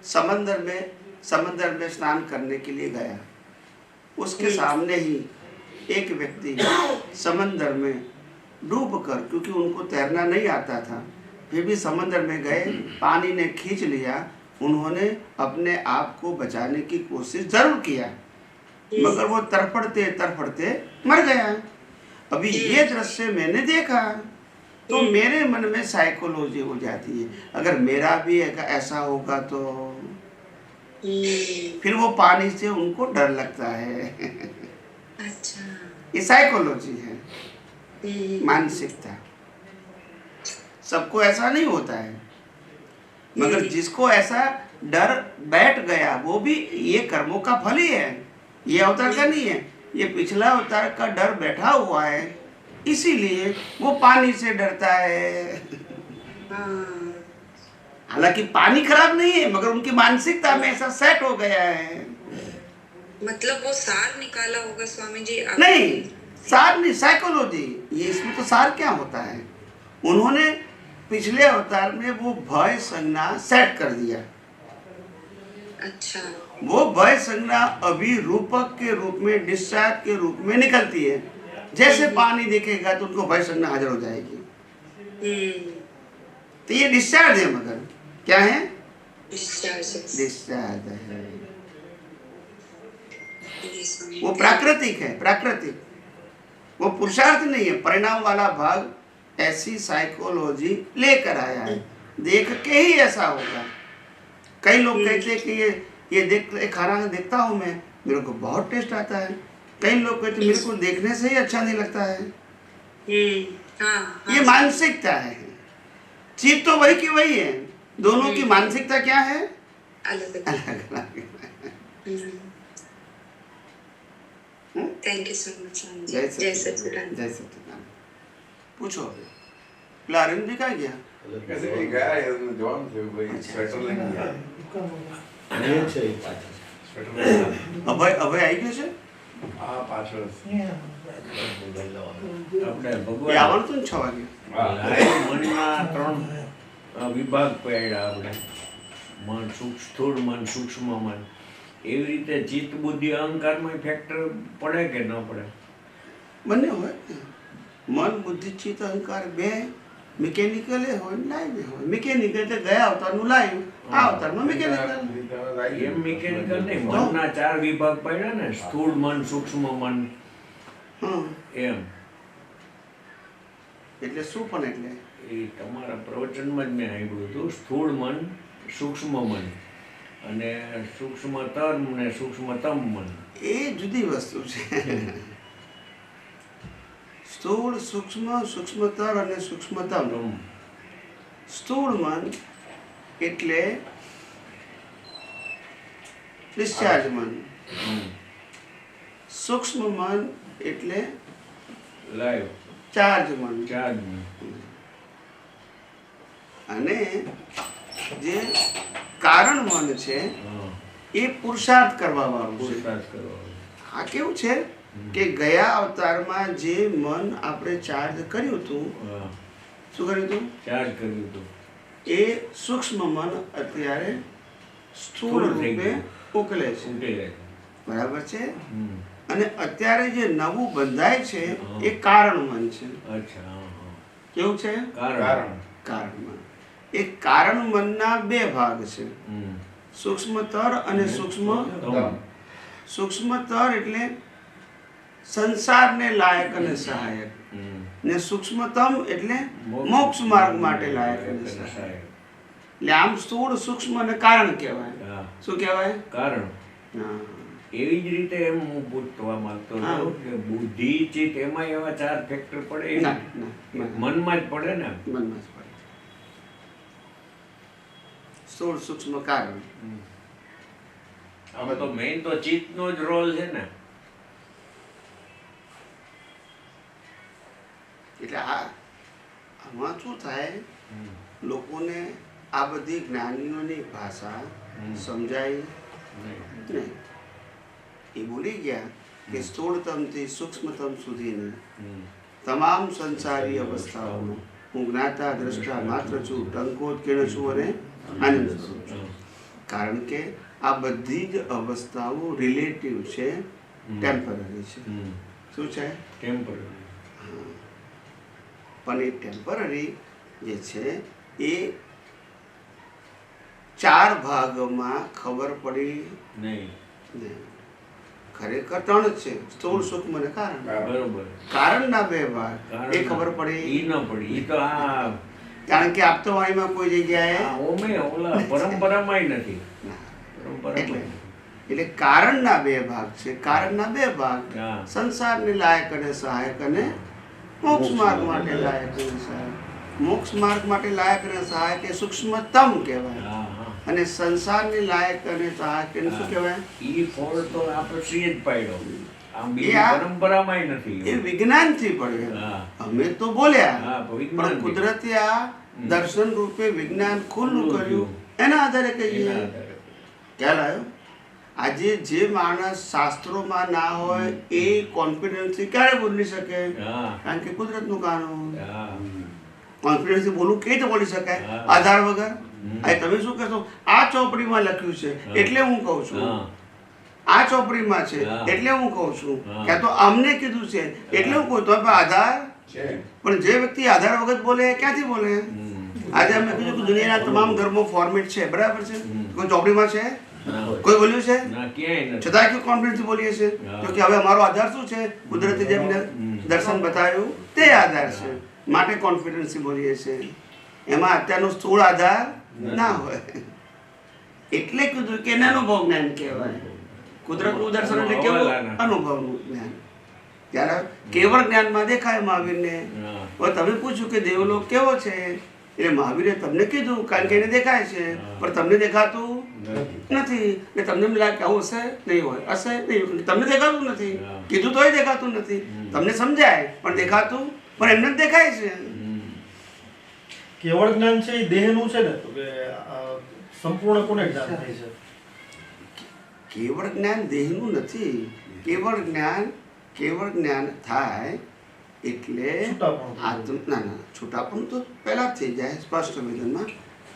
S2: समंदर में स्नान करने के लिए गया, उसके सामने ही एक व्यक्ति समंदर में डूबकर, क्योंकि उनको तैरना नहीं आता था, फिर भी समंदर में गए, पानी ने खींच लिया, उन्होंने अपने आप को बचाने की कोशिश जरूर किया, मगर वो तड़फड़ते मर गया। अभी ये दृश्य मैंने देखा तो मेरे मन में साइकोलॉजी हो जाती है, अगर मेरा भी ऐसा होगा तो फिर वो पानी से उनको डर लगता है।
S4: अच्छा,
S2: ये साइकोलॉजी है, मानसिकता। सबको ऐसा नहीं होता है, मगर जिसको ऐसा डर बैठ गया वो भी ये कर्मों का फल ही है, ये अवतार का नहीं है, ये पिछला अवतार का डर बैठा हुआ है, इसीलिए वो पानी से डरता है। हालांकि पानी खराब नहीं है, मगर उनकी मानसिकता में ऐसा सेट हो गया है।
S4: मतलब वो सार निकाला होगा स्वामी जी?
S2: नहीं, सार नहीं, साइकोलॉजी। ये इसमें तो सार क्या होता है, उन्होंने पिछले अवतार में वो भय संज्ञा सेट कर दिया।
S4: अच्छा,
S2: वो भय संज्ञा अभी रूपक के रूप में, डिस्चार्ज के रूप में निकलती है। जैसे पानी देखेगा तो उनको भय संज्ञा हाजिर हो जाएगी। तो ये डिस्चार्ज है, मगर क्या है? डिस्चार्ज है। वो प्राकृतिक है, प्राकृतिक, वो पुरुषार्थ नहीं है। परिणाम वाला भाग ऐसी साइकोलॉजी लेकर आया है, देख के ही ऐसा होगा। कई लोग कहते हैं कि ये खाना देखता हूँ मैं, मेरे को बहुत टेस्ट आता है। कई लोग कहते मेरे को देखने से ही अच्छा नहीं लगता है। ये मानसिकता है, चीज तो वही की वही है, दोनों की मानसिकता क्या है?
S4: अलग अलग। Thank you so much. जय सच्चिदानंद।
S2: पूछो, क्लारिन भी कहाँ गया?
S5: कैसे नहीं गया है, जवान थे भाई, स्वेटर लेके गया। नहीं चाहिए पाछળ स्वेटर।
S2: अभय आई गयो છે?
S5: આ પાછળ
S6: આપણે
S2: એ આવવાનું હતું ને 6 વાગે.
S6: મનના 3 વિભાગ પડ્યા આપણે, મન સ્થૂળ મન, સૂક્ષ્મ મન. એવી રીતે ચિત્ત બુદ્ધિ અહંકારમાં ફેક્ટર પડે કે ન પડે?
S2: બંને હોય, મન બુદ્ધિ ચિત્ત અહંકાર બે મિકેનિકલ હોય, લાઈવ હોય. મિકેનિકલ એટલે ગયા અવતારનું લાઈવ, આ અવતારમાં મિકેનિકલ.
S6: એમ મિકેનિકલ નહીં, મનના 4 વિભાગ પડ્યા ને, સ્થૂળ મન, સૂક્ષ્મ મન, એમ.
S2: એટલે શું પણ એટલે
S6: એ તમારા પ્રવચનમાં જ મેં સાંભળ્યું હતું, સ્થૂળ મન, સૂક્ષ્મ મન અને સૂક્ષ્મતર ને સૂક્ષ્મતમ મન.
S2: એ જુદી વસ્તુ છે. સ્થૂળ, સૂક્ષ્મ, સૂક્ષ્મતર અને સૂક્ષ્મતમ. સ્થૂળ મન એટલે ડિસ્ચાર્જ મન, સૂક્ષ્મ મન એટલે
S6: લાઈવ
S2: ચાર્જ મન,
S6: ચાર્જ મન.
S2: અને જે કારણ મન છે
S6: હા,
S2: એ પુરુષાર્થ કરવા વાળું છે.
S6: પુરુષાર્થ કરવાનો.
S2: આ કેવું છે કે ગયા અવતારમાં જે મન આપણે ચાર્જ કર્યું હતું,
S6: હા,
S2: શું કર્યું હતું?
S6: ચાર્જ કર્યું હતું.
S2: એ સૂક્ષ્મ મન અત્યારે સ્થૂળ
S6: સ્થૂળ થઈ
S2: રૂપે
S6: ગયું.
S2: ઉકલે છે.
S6: ઉકેલે.
S2: બરાબર છે.
S6: હમ.
S2: અને અત્યારે જે નવું બંધાય છે
S6: હા.
S2: એ કારણ મન છે.
S6: અચ્છા, હા, હા.
S2: કેવું છે?
S6: કારણ.
S2: કારણ મન. એ કારણ મનના બે ભાગ છે,
S6: હમ.
S2: સૂક્ષ્મતર અને સૂક્ષ્મ.
S6: તમ.
S2: સૂક્ષ્મતર એટલે સંસારને લાયક અને સહાયક,
S6: હમ.
S2: ને સૂક્ષ્મતમ એટલે મોક્ષ માર્ગ માટે લાયક અને સહાયક. એટલે આમ સ્થૂળ, સૂક્ષ્મ અને કારણ કહેવાય.
S6: હા,
S2: શું કહેવાય?
S6: કારણ.
S2: હા.
S6: એવી જ રીતે એમ હું પૂછવા માંગતો
S2: હા.
S6: હતો કે બુદ્ધિ ચિત્ત એમાં એવા 4 ફેક્ટર પડે એમ?
S2: ના, ના, ના.
S6: મનમાં જ પડે ને?
S2: મનમાં જ પડે. સ્થૂળ, સૂક્ષ્મ, કારણ.
S6: આમાં તો મેઇન તો ચિત્તનો જ રોલ છે ને.
S2: એટલે આમાં શું થાય, લોકોને આ બધી જ્ઞાનીઓની ભાષા સમજાય નહીં. એ ભૂલી ગયા કે સ્થૂળતમથી સૂક્ષ્મતમ સુધીની તમામ સંસારી અવસ્થાઓનો હું જ્ઞાતા, દ્રષ્ટા માત્ર છું, ટંકોત્કીર્ણ છું અને આનંદ સ્વરૂપ છું. કારણ કે આ બધી જ અવસ્થાઓ રિલેટિવ છે, ટેમ્પરરી છે. શું છે?
S6: ટેમ્પરરી.
S2: પણ એ ટેમ્પરરી જે છે એ 4 ભાગમાં ખબર પડી
S6: નહીં.
S2: નહીં. ખરેખર 3 જ છે, સ્થૂળ, સૂક્ષ્મ અને કારણ.
S6: બરોબર.
S2: કારણના 2 ભાગ એ ખબર પડી.
S6: ઈ ન પડી. ઈ તો આ
S2: કારણ કે આપતવાણીમાં કોઈ જગ્યાએ
S6: ઓમે ઓલા પરંપરામાંય નથી.
S2: ના.
S6: પરંપરામાં
S2: એટલે કારણના 2 ભાગ છે. કારણના 2 ભાગ
S6: હા.
S2: સંસારને લાયક અને સહાયક અને મોક્ષ માર્ગ માટે લાયક અને સહાયક. મોક્ષ માર્ગ માટે લાયક અને સહાયક એ સૂક્ષ્મતમ કહેવાય,
S6: હા, હા.
S2: અને સંસારની લાયક અને સહાયક એને શું કહેવાય?
S6: ઈ ફોડ તો આપણે શ્રી જ પાડ્યો. આમ
S2: એ
S6: બીજી
S2: આ-
S6: પરંપરામાંય નથી.
S2: એ વિજ્ઞાનથી પડે.
S6: હા.
S2: અમે તો બોલ્યા,
S6: હા,
S2: પણ
S6: વિજ્ઞાનથી.
S2: કુદરતે આ દર્શન રૂપે વિજ્ઞાન ખુલ્લું કર્યું, એના આધારે કહીએ.
S6: એના આધારે.
S2: ખ્યાલ આવ્યો? આજે જે માણસ શાસ્ત્રોમાં ના હોય એ કોન્ફિડન્સથી ક્યારે બોલી શકે?
S6: હા,
S2: કારણ કે કુદરતનું કાનૂન.
S6: હા.
S2: કોન્ફિડન્સથી બોલવું કેવી રીતે બોલી શકાય?
S6: હા.
S2: આધાર વગર. આ તમે શું કહેશો? આ ચોપડીમાં લખ્યું છે એટલે હું કહું છું.
S6: હા.
S2: આ ચોપડીમાં છે
S6: હા.
S2: એટલે હું કહું છું.
S6: હા.
S2: ક્યાં તો અમને કીધું છે એટલે હું કહું. તો પણ આધાર
S5: છે.
S2: પણ જે વ્યક્તિ આધાર વગર બોલે એ ક્યાંથી બોલે? આજે અમે કીધું કે દુનિયાના તમામ ધર્મો ફોર્મેટ છે, બરાબર છે? કોઈ ચોપડીમાં છે?
S6: ના.
S2: કોઈ બોલ્યું છે?
S6: ના, ક્યાંય નથી.
S2: છતાં ક્यों કોન્ફિડન્સથી બોલીએ છીએ?
S6: હા.
S2: તો કે હવે અમારો આધાર શું છે? કુદરતે જેમ દર્શન બતાવ્યું તે આધાર છે, માટે કોન્ફિડન્સથી બોલીએ છીએ. એમાં અત્યારનો સ્થૂળ આધાર ના હોય. એટલે કીધું કે એને અનુભવ જ્ઞાન કહેવાય. કુદરતનું દર્શન એટલે કેવું? અનુભવનું જ્ઞાન. ત્યારે કેવળ જ્ઞાનમાં દેખાય મહાવીરને.
S6: હા.
S2: હવે તમે પૂછ્યું કે દેવલોક કેવો છે, એટલે મહાવીરે તમને કીધું કારણ કે એને દેખાય છે, પણ તમને દેખાતું નથી. એટલે તમને એમ લાગે કે આવું હશે, નહીં હોય, હશે, નહીં હોય. તમને દેખાતું નથી.
S6: હા.
S2: કીધું તોય દેખાતું નથી. તમને સમજાય પણ દેખાતું, પણ એમને જ દેખાય છે.
S7: કેવળ જ્ઞાન છે એ દેહનું છે ને, તો કે સંપૂર્ણ કોને જ્ઞાન થાય છે?
S2: કેવળ જ્ઞાન દેહનું નથી. કેવળ જ્ઞાન થાય એટલે
S7: છૂટાપણું.
S2: ના ના, છૂટાપણું તો પહેલા જ થઈ જાય સ્પષ્ટ વેદનમાં.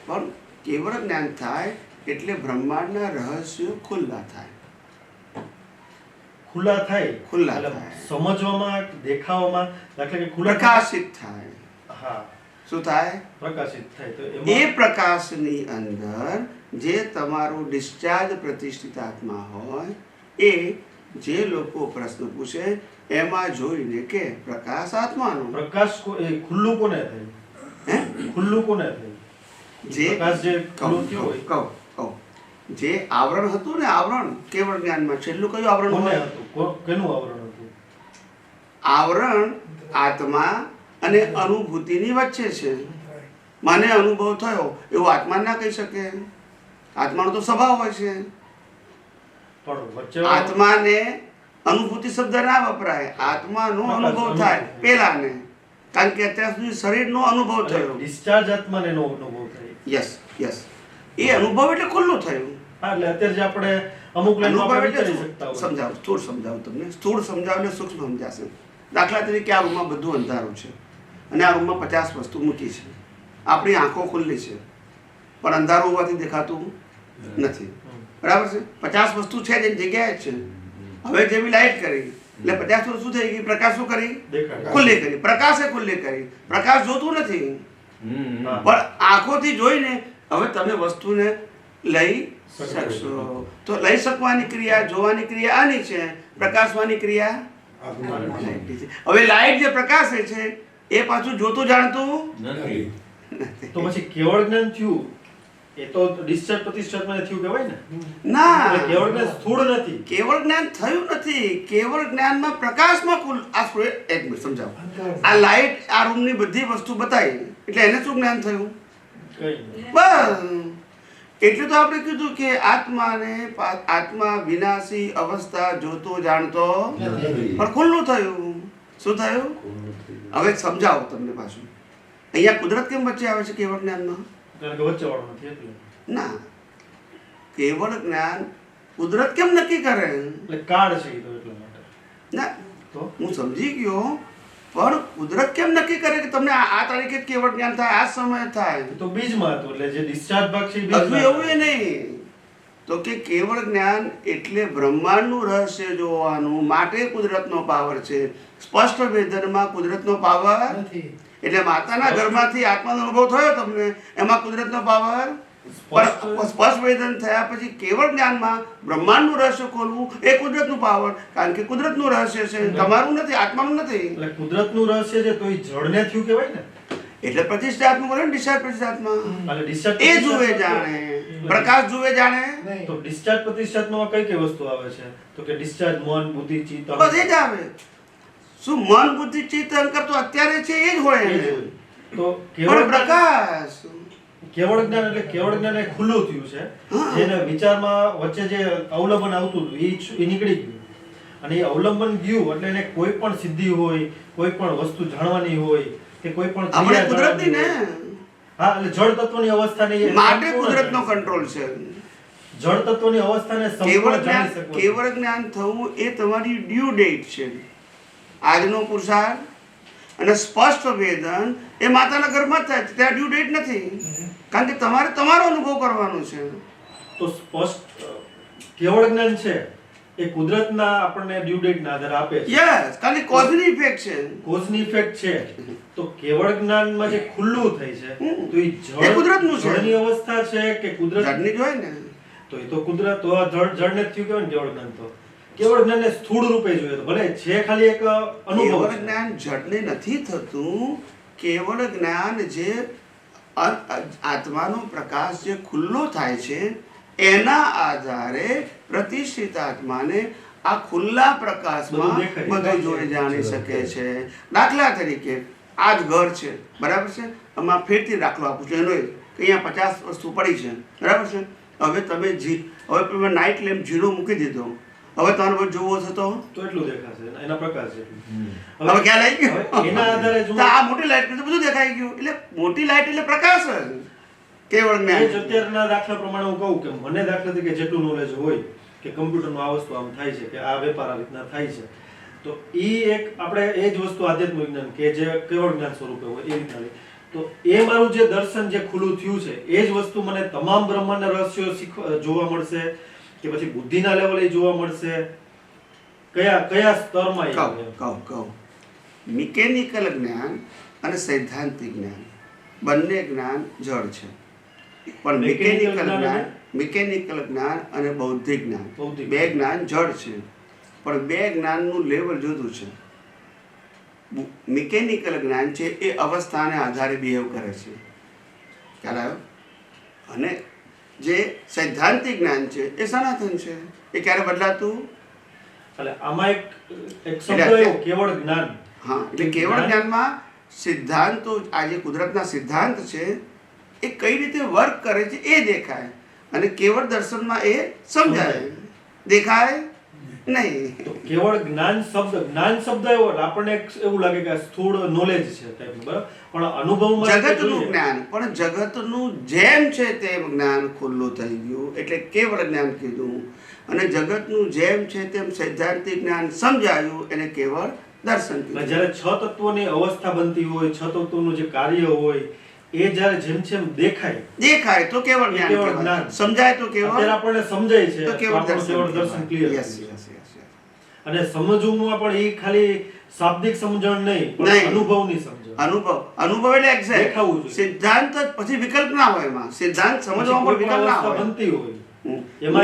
S2: પણ કેવળ જ્ઞાન થાય એટલે બ્રહ્માંડના રહસ્યો ખુલ્લા થાય.
S7: ખુલ્લા થાય.
S2: ખુલ્લા
S7: એટલે
S2: થાય.
S7: સમજવામાં, દેખાવામાં, દાખલા કે ખુલ્લા
S2: પ્રકાશિત થાય.
S7: હા,
S2: શું થાય?
S7: પ્રકાશિત થાય. તો
S2: એ
S7: એમાં
S2: પ્રકાશની અંદર જે તમારું ડિસ્ચાર્જ પ્રતિષ્ઠિત આત્મા હોય એ જે લોકો પ્રશ્ન પૂછે એમાં જોઈને કે પ્રકાશ આત્માનો.
S7: પ્રકાશ એ ખુલ્લું કોને થાય?
S2: હે?
S7: ખુલ્લું કોને થાય?
S2: જે
S7: પ્રકાશ જે ખુલ્લું થયો હોય
S2: કહું જે આવરણ હતું ને, આવરણ કેવળ જ્ઞાનમાં છેલ્લું કયું આવરણ
S7: કોને
S2: હોય?
S7: હતું? કેનું આવરણ હતું?
S2: આવરણ આત્મા અને અનુભૂતિની વચ્ચે છે. મને અનુભવ થયો એવું આત્મા ના કહી શકે. આત્માનો તો સ્વભાવ હોય છે.
S7: પણ વચ્ચે
S2: આત્માને અનુભૂતિ શબ્દ ના વપરાય. આત્માનો અનુભવ થાય પેલાને, કારણ કે અત્યાર સુધી શરીરનો અનુભવ થયો.
S7: ડિસ્ચાર્જ આત્માને એનો અનુભવ થાય.
S2: યસ યસ, એ અનુભવ એટલે ખુલ્લું થયું.
S7: હા, એટલે અત્યારે જે આપણે અમુક લાઈનો
S2: અનુભવ
S7: આપણે
S2: એટલે
S7: વિચારી શકતા હોય.
S2: સમજાવું, સ્થૂળ સમજાવું તમને. સ્થૂળ સમજાવું એટલે સૂક્ષ્મ સમજાશે. દાખલા તરીકે આ રૂમમાં બધું અંધારું છે અને આ રૂમમાં 50 વસ્તુ મૂકી છે. આપણી આંખો ખુલ્લી છે પણ અંધારું હોવાથી દેખાતું નથી. બરાબર છે? 50 વસ્તુ છે જેની જગ્યાએ જ છે. હવે જેવી લાઈટ કરી એટલે 50 વસ્તુ શું થઈ ગઈ? પ્રકાશ શું કરી?
S7: દેખાય.
S2: ખુલ્લી કરી. પ્રકાશે ખુલ્લી કરી. પ્રકાશ જોતું નથી પણ આંખોથી જોઈને હવે તમે વસ્તુને લઈ શકશો. તો લઈ શકવાની ક્રિયા, જોવાની ક્રિયા આની છે, પ્રકાશવાની ક્રિયા લાઈટની છે. હવે લાઈટ જે પ્રકાશે છે એ પાછું જોતું જાણતું
S6: નથી.
S7: તો પછી કેવળ જ્ઞાન થયું એ તો ડિસ્ચાર્જ પ્રતિષ્ઠામાં થયું કહેવાય ને.
S2: ના.
S7: એટલે કેવળ જ્ઞાન સ્થૂળ નથી.
S2: કેવળ જ્ઞાન થયું નથી. કેવળ જ્ઞાનમાં પ્રકાશમાં ખુલ આ એક મિનિટ સમજાવો. આ લાઈટ આ રૂમની બધી વસ્તુ બતાવી એટલે એને શું જ્ઞાન થયું?
S7: કઈ નહીં.
S2: બસ એટલે તો આપણે કીધું કે આત્મા વિનાશી અવસ્થા જોતો જાણતો પણ ખુલ્લું થયું. શું થયું? હવે સમજાવો તમને પાછું. અહીંયા કુદરત કેમ વચ્ચે આવે છે કેવળ જ્ઞાનમાં?
S7: કારણ કે વચ્ચેવાળો નથી એટલે.
S2: ના, કેવળ જ્ઞાન કુદરત કેમ નક્કી કરે?
S7: એટલે કાળ છે એ તો એટલા માટે.
S2: ના,
S7: તો
S2: હું સમજી ગયો પણ કુદરત કેમ નક્કી કરે કે તમને આ તારીખે જ કેવળ જ્ઞાન થાય, આ સમયે થાય?
S7: એ તો બીજમાં હતું એટલે જે ડિસ્ચાર્જ ભાગ છે એ
S2: હજુ
S7: બીજમાં
S2: એવું એ નહીં. તો કે કેવળ જ્ઞાન એટલે બ્રહ્માંડનું રહસ્ય જોવાનું માટે કુદરતનો પાવર છે. સ્પષ્ટ વેદનમાં કુદરતનો પાવર
S7: નથી.
S2: એટલે માતાના ગર્ભમાંથી આત્માનો અનુભવ થયો તમને, એમાં કુદરતનો પાવર. સ્પષ્ટ વેદન થયા પછી કેવળ જ્ઞાનમાં બ્રહ્માંડનું રહસ્ય ખોલવું એ કુદરતનું પાવર. કારણ કે કુદરતનું રહસ્ય છે, તમારું નથી, આત્માનું નથી.
S7: એટલે કુદરતનું રહસ્ય છે તો એ જળને થયું કહેવાય ને.
S2: એટલે પ્રતિષ્ઠાત્મક બોલે ને, ડિસ્ચાર્જ પ્રતિષ્ઠાત્મક.
S7: એટલે ડિસ્ચાર્જ
S2: એ જુએ જાણે, પ્રકાશ જુએ જાણે.
S7: તો ડિસ્ચાર્જ પ્રતિષ્ઠાત્મકમાં કઈ કઈ વસ્તુ આવે છે? તો કે ડિસ્ચાર્જ મન, બુદ્ધિ, ચિત્ત.
S2: બસ એ જ આવે. શું મન, બુદ્ધિ, ચિત્ત, અહંકાર તો અત્યારે છે એ જ હોય એને.
S7: તો
S2: પણ પ્રકાશ
S7: કેવળ જ્ઞાન એટલે કેવળ જ્ઞાન એ ખુલ્લું થયું છે. જેને વિચારમાં વચ્ચે જે અવલંબન આવતું હતું એ નીકળી ગયું અને એ અવલંબન ગયું એટલે એને કોઈ પણ સિદ્ધિ હોય, કોઈ પણ વસ્તુ જાણવાની હોય કે કોઈ પણ
S2: આપણે
S7: ક્રિયા
S2: કુદરતની ને
S7: જાણવાની હોય. હા, એટલે જળ તત્વની અવસ્થાને એ
S2: માટે
S7: સંપૂર્ણ
S2: કુદરતનો કંટ્રોલ છે.
S7: જળ તત્વની અવસ્થાને
S2: કેવળ
S7: સંપૂર્ણ
S2: જ્ઞાન,
S7: જાણી શકવું.
S2: કેવળ જ્ઞાન થવું એ તમારી ડ્યુ ડેટ છે. આજનો પુરુષાર્થ અને સ્પષ્ટ વેદન એ માતાના ગર્ભમાં થાય છે, ત્યાં ડ્યુ ડેટ નથી. કારણ કે તમારે તમારો અનુભવ કરવાનો છે.
S7: તો સ્પષ્ટ કેવળ જ્ઞાન છે એ કુદરતના આપણને ડ્યુ ડેટના આધારે આપે છે.
S2: યસ, કારણ કે કોઝની ઇફેક્ટ છે.
S7: કોઝની ઇફેક્ટ છે. તો કેવળ જ્ઞાનમાં જે ખુલ્લું થાય છે તો એ
S2: એ કુદરતનું છે.
S7: જળની અવસ્થા છે કે કુદરત?
S2: જડની જ હોય ને.
S7: તો એ તો કુદરત તો આ જળને જ થયું કહેવાય ને કેવળ જ્ઞાન. તો કેવળ જ્ઞાનને સ્થૂળ રૂપે જોઈએ તો ભલે છે ખાલી એક અનુભવ
S2: કેવળ
S7: છે.
S2: જ્ઞાન જડને નથી થતું. કેવળ જ્ઞાન જે આત્માનો પ્રકાશ જે ખુલ્લો થાય છે એના આધારે પ્રતિષ્ઠિત આત્માને આ ખુલ્લા પ્રકાશમાં
S7: બધું દેખાય.
S2: બધું જોઈ જાણી શકે છે. દાખલા તરીકે આ જ ઘર છે, બરાબર છે? આમાં ફેરથી દાખલો આપું છું એનો કે અહીંયા 50 વસ્તુ પડી છે, બરાબર છે? હવે તમે હવે નાઇટ લેમ્પ 0 મૂકી દીધો, હવે તમારે બધું જોવો છે તો
S7: એટલું દેખાશે એના પ્રકાશ જેટલું.
S2: હવે ખ્યાલ આવી ગયો?
S7: હવે એના આધારે જો
S2: તો આ મોટી લાઈટ તો બધું દેખાઈ ગયું. એટલે મોટી લાઈટ એટલે પ્રકાશ જ. કેવળ
S7: એ જ
S2: જ્ઞાન.
S7: અત્યારના દાખલા પ્રમાણે હું કહું કે મને દાખલા તરીકે જેટલું નોલેજ હોય કે કમ્પ્યુટરમાં આ વસ્તુ આમ થાય છે કે આ વેપાર આ રીતના થાય છે, તો એ એક આપણે એ જ વસ્તુ આધ્યાત્મિક જ્ઞાન કે જે કેવળ જ્ઞાન સ્વરૂપે હોય એ રીતના લઈ. તો એ મારું જે દર્શન જે ખુલ્લું થયું છે એ જ વસ્તુ મને તમામ બ્રહ્માંડના રહસ્યો જોવા મળશે કે પછી બુદ્ધિના લેવલે જોવા મળશે? કયા સ્તરમાં એ આવે?
S2: કહું મિકેનિકલ જ્ઞાન અને સૈદ્ધાંતિક જ્ઞાન બંને જ્ઞાન જળ છે. પણ મિકેનિકલ જ્ઞાન અને બૌદ્ધિક જ્ઞાન બે જ્ઞાન જળ છે. પણ બે જ્ઞાનનું લેવલ જુદું છે. મિકેનિકલ જ્ઞાન છે એ અવસ્થાને આધારે બિહેવ કરે છે, ખ્યાલ આવ્યો? અને જે સૈદ્ધાંતિક જ્ઞાન છે એ સનાતન છે, એ ક્યારે બદલાતું?
S7: એટલે આમાં એક શબ્દ એવો કેવળ જ્ઞાન.
S2: હા, એટલે કેવળ જ્ઞાનમાં સિદ્ધાંતો, આ જે કુદરતના સિદ્ધાંત છે એ કઈ રીતે વર્ક કરે છે એ દેખાય અને કેવળ દર્શનમાં એ સમજાય. દેખાય નહીં.
S7: તો કેવળ જ્ઞાન શબ્દ આવ્યો એટલે આપણને એવું લાગે કે આ સ્થૂળ નોલેજ છે ટાઈપનું, બરાબર, પણ અનુભવમાં
S2: જગતનું જ્ઞાન, પણ જગતનું જેમ છે તેમ જ્ઞાન ખુલ્લું થઈ ગયું એટલે કેવળ જ્ઞાન કીધું. અને જગતનું જેમ છે તેમ સૈદ્ધાંતિક જ્ઞાન સમજાયું એને કેવળ દર્શન કીધું.
S7: જ્યારે છ તત્વોની અવસ્થા બનતી હોય, છ તત્વોનું જે કાર્ય હોય એ જ્યારે જેમ જેમ
S2: દેખાય તો કેવળ જ્ઞાન
S7: કેવળ
S2: કહેવાય.
S7: જ્ઞાન.
S2: સમજાય તો કેવળ,
S7: અત્યારે આપણને સમજાય છે
S2: તો
S7: તો
S2: કેવળ
S7: આપણું કેવળ દર્શન
S2: દર્શન
S7: clear.
S2: Yes, yes, yes, yes.
S7: અને સમજવામાં પણ એ ખાલી શાબ્દિક સમજણ નહીં, પણ
S2: નહીં.
S7: અનુભવની સમજણ.
S2: અનુભવ એટલે exact.
S7: દેખાવું જોઈએ.
S2: સિદ્ધાંત જ પછી વિકલ્પ ના હોય એમાં. સિદ્ધાંત
S7: પછી
S2: સમજવામાં
S7: કોઈ
S2: પણ
S7: પણ
S2: વિકલ્પ ના
S7: અવસ્થા
S2: હોય.
S7: બનતી હોય એમાં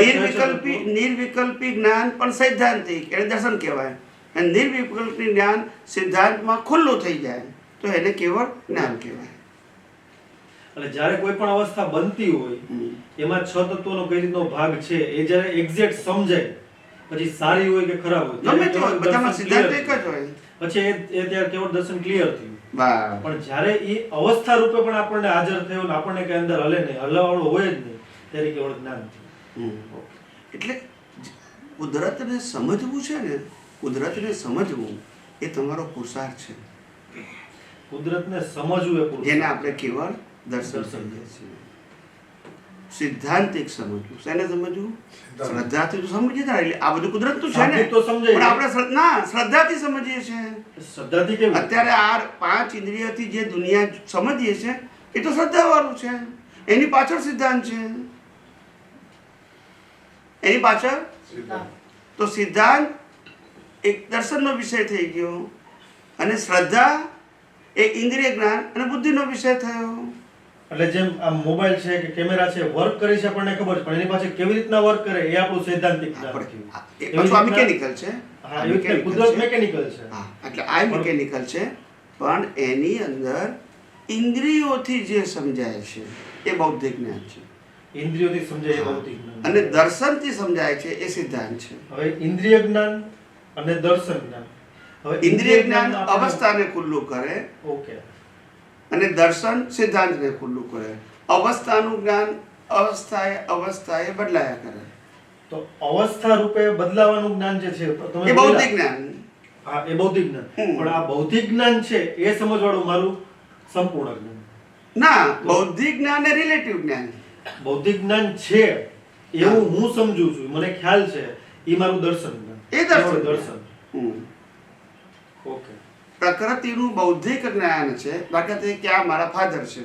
S2: નિર્વિકલ્પી જ્ઞાન પણ સૈદ્ધાંતિક એટલે દર્શન કહેવાય. અને નિર્વિકલ્પી જ્ઞાન સિદ્ધાંતમાં ખુલ્લું થઈ જાય તો એને કેવળ જ્ઞાન કહેવાય.
S7: એટલે જ્યારે કોઈ પણ અવસ્થા બનતી હોય એમાં છ તત્વોનો કઈ રીતનો ભાગ છે એ જ્યારે એક્ઝેક્ટ સમજાય, પછી સારી હોય કે ખરાબ હોય,
S2: ગમે તે હોય,
S7: ત્યારે
S2: બધામાં
S7: દર્શન
S2: સિદ્ધાંત
S7: clear
S2: એક જ હોય.
S7: પછી એ ત્યારે કેવળ દર્શન ક્લિયર થયું.
S2: બરાબર.
S7: પણ જ્યારે એ અવસ્થા રૂપે પણ આપણને હાજર થયો ને આપણને કઈ અંદર હલે નહીં, હલાવાળો હોય જ નહીં, ત્યારે કેવળ જ્ઞાન થયું.
S2: એટલે કુદરતને સમજવું છે ને, કુદરતને સમજવું એ તમારો પુરુષાર્થ છે,
S7: કુદરતને સમજવું એ પૂરું.
S2: જેને આપણે કેવળ દર્શન કહીએ છીએ. સિદ્ધાંતિક સમજવું, શેને સમજવું? શ્રદ્ધાથી તો સમજીએ ને, એટલે આ બધું કુદરતનું છે ને,
S7: શાબ્દિક તો સમજાય.
S2: પણ આપણે શ્રદ્ધાથી સમજીએ છીએ.
S7: શ્રદ્ધાથી કેવી?
S2: અત્યારે આ 5 ઇન્દ્રિયથી જે દુનિયા સમજીએ છે એ તો શ્રદ્ધાવાળું છે. એની પાછળ સિદ્ધાંત છે, એની પાછળ તો સિદ્ધાંત એક દર્શનનો વિષય થઈ ગયો અને શ્રદ્ધા એ ઇન્દ્રિય જ્ઞાન અને બુદ્ધિનો વિષય થયો.
S7: એટલે જેમ આ મોબાઈલ છે કે કેમેરા છે વર્ક કરે છે આપણને ખબર છે, પણ એની પાછળ કેવી રીતના વર્ક કરે એ આપણું સૈદ્ધાંતિક જ્ઞાન થયું.
S2: એ પાછું આ મિકેનિકલ છે.
S7: હા, એવી રીતે કુદરત મિકેનિકલ છે.
S2: હા, એટલે આ મિકેનિકલ છે, પણ એની અંદર ઇન્દ્રિયોથી જે સમજાય છે એ બૌદ્ધિક જ્ઞાન છે.
S7: ઇન્દ્રિયોથી સમજાય એ ભૌતિક જ્ઞાન.
S2: અને દર્શનથી સમજાય છે એ સિદ્ધાંત છે.
S7: હવે ઇન્દ્રિય જ્ઞાન અને દર્શન જ્ઞાન. હવે
S2: ઇન્દ્રિય જ્ઞાન
S7: આપણે-
S2: અવસ્થાને ખુલ્લું કરે
S7: ઓકે.
S2: અને દર્શન સિદ્ધાંતને ખુલ્લું કરે. અવસ્થાનું જ્ઞાન અવસ્થાએ બદલાયા કરે.
S7: તો અવસ્થા રૂપે બદલાવાનું જ્ઞાન જે છે તમે
S2: એ બૌદ્ધિક જ્ઞાન.
S7: હા, એ બૌદ્ધિક જ્ઞાન. પણ આ બૌદ્ધિક જ્ઞાન છે એ સમજવાળું મારું સંપૂર્ણ જ્ઞાન.
S2: ના, બૌદ્ધિક જ્ઞાન એ રિલેટિવ જ્ઞાન.
S7: બૌદ્ધિક જ્ઞાન છે એવું હું સમજુ છું, મને ખ્યાલ છે, એ મારું દર્શન જ્ઞાન.
S2: એ દર્શન.
S7: દર્શન.
S2: હમ.
S7: ઓકે.
S2: પ્રકૃતિનું બૌદ્ધિક જ્ઞાન છે. બાકી કે આ મારા ફાધર છે,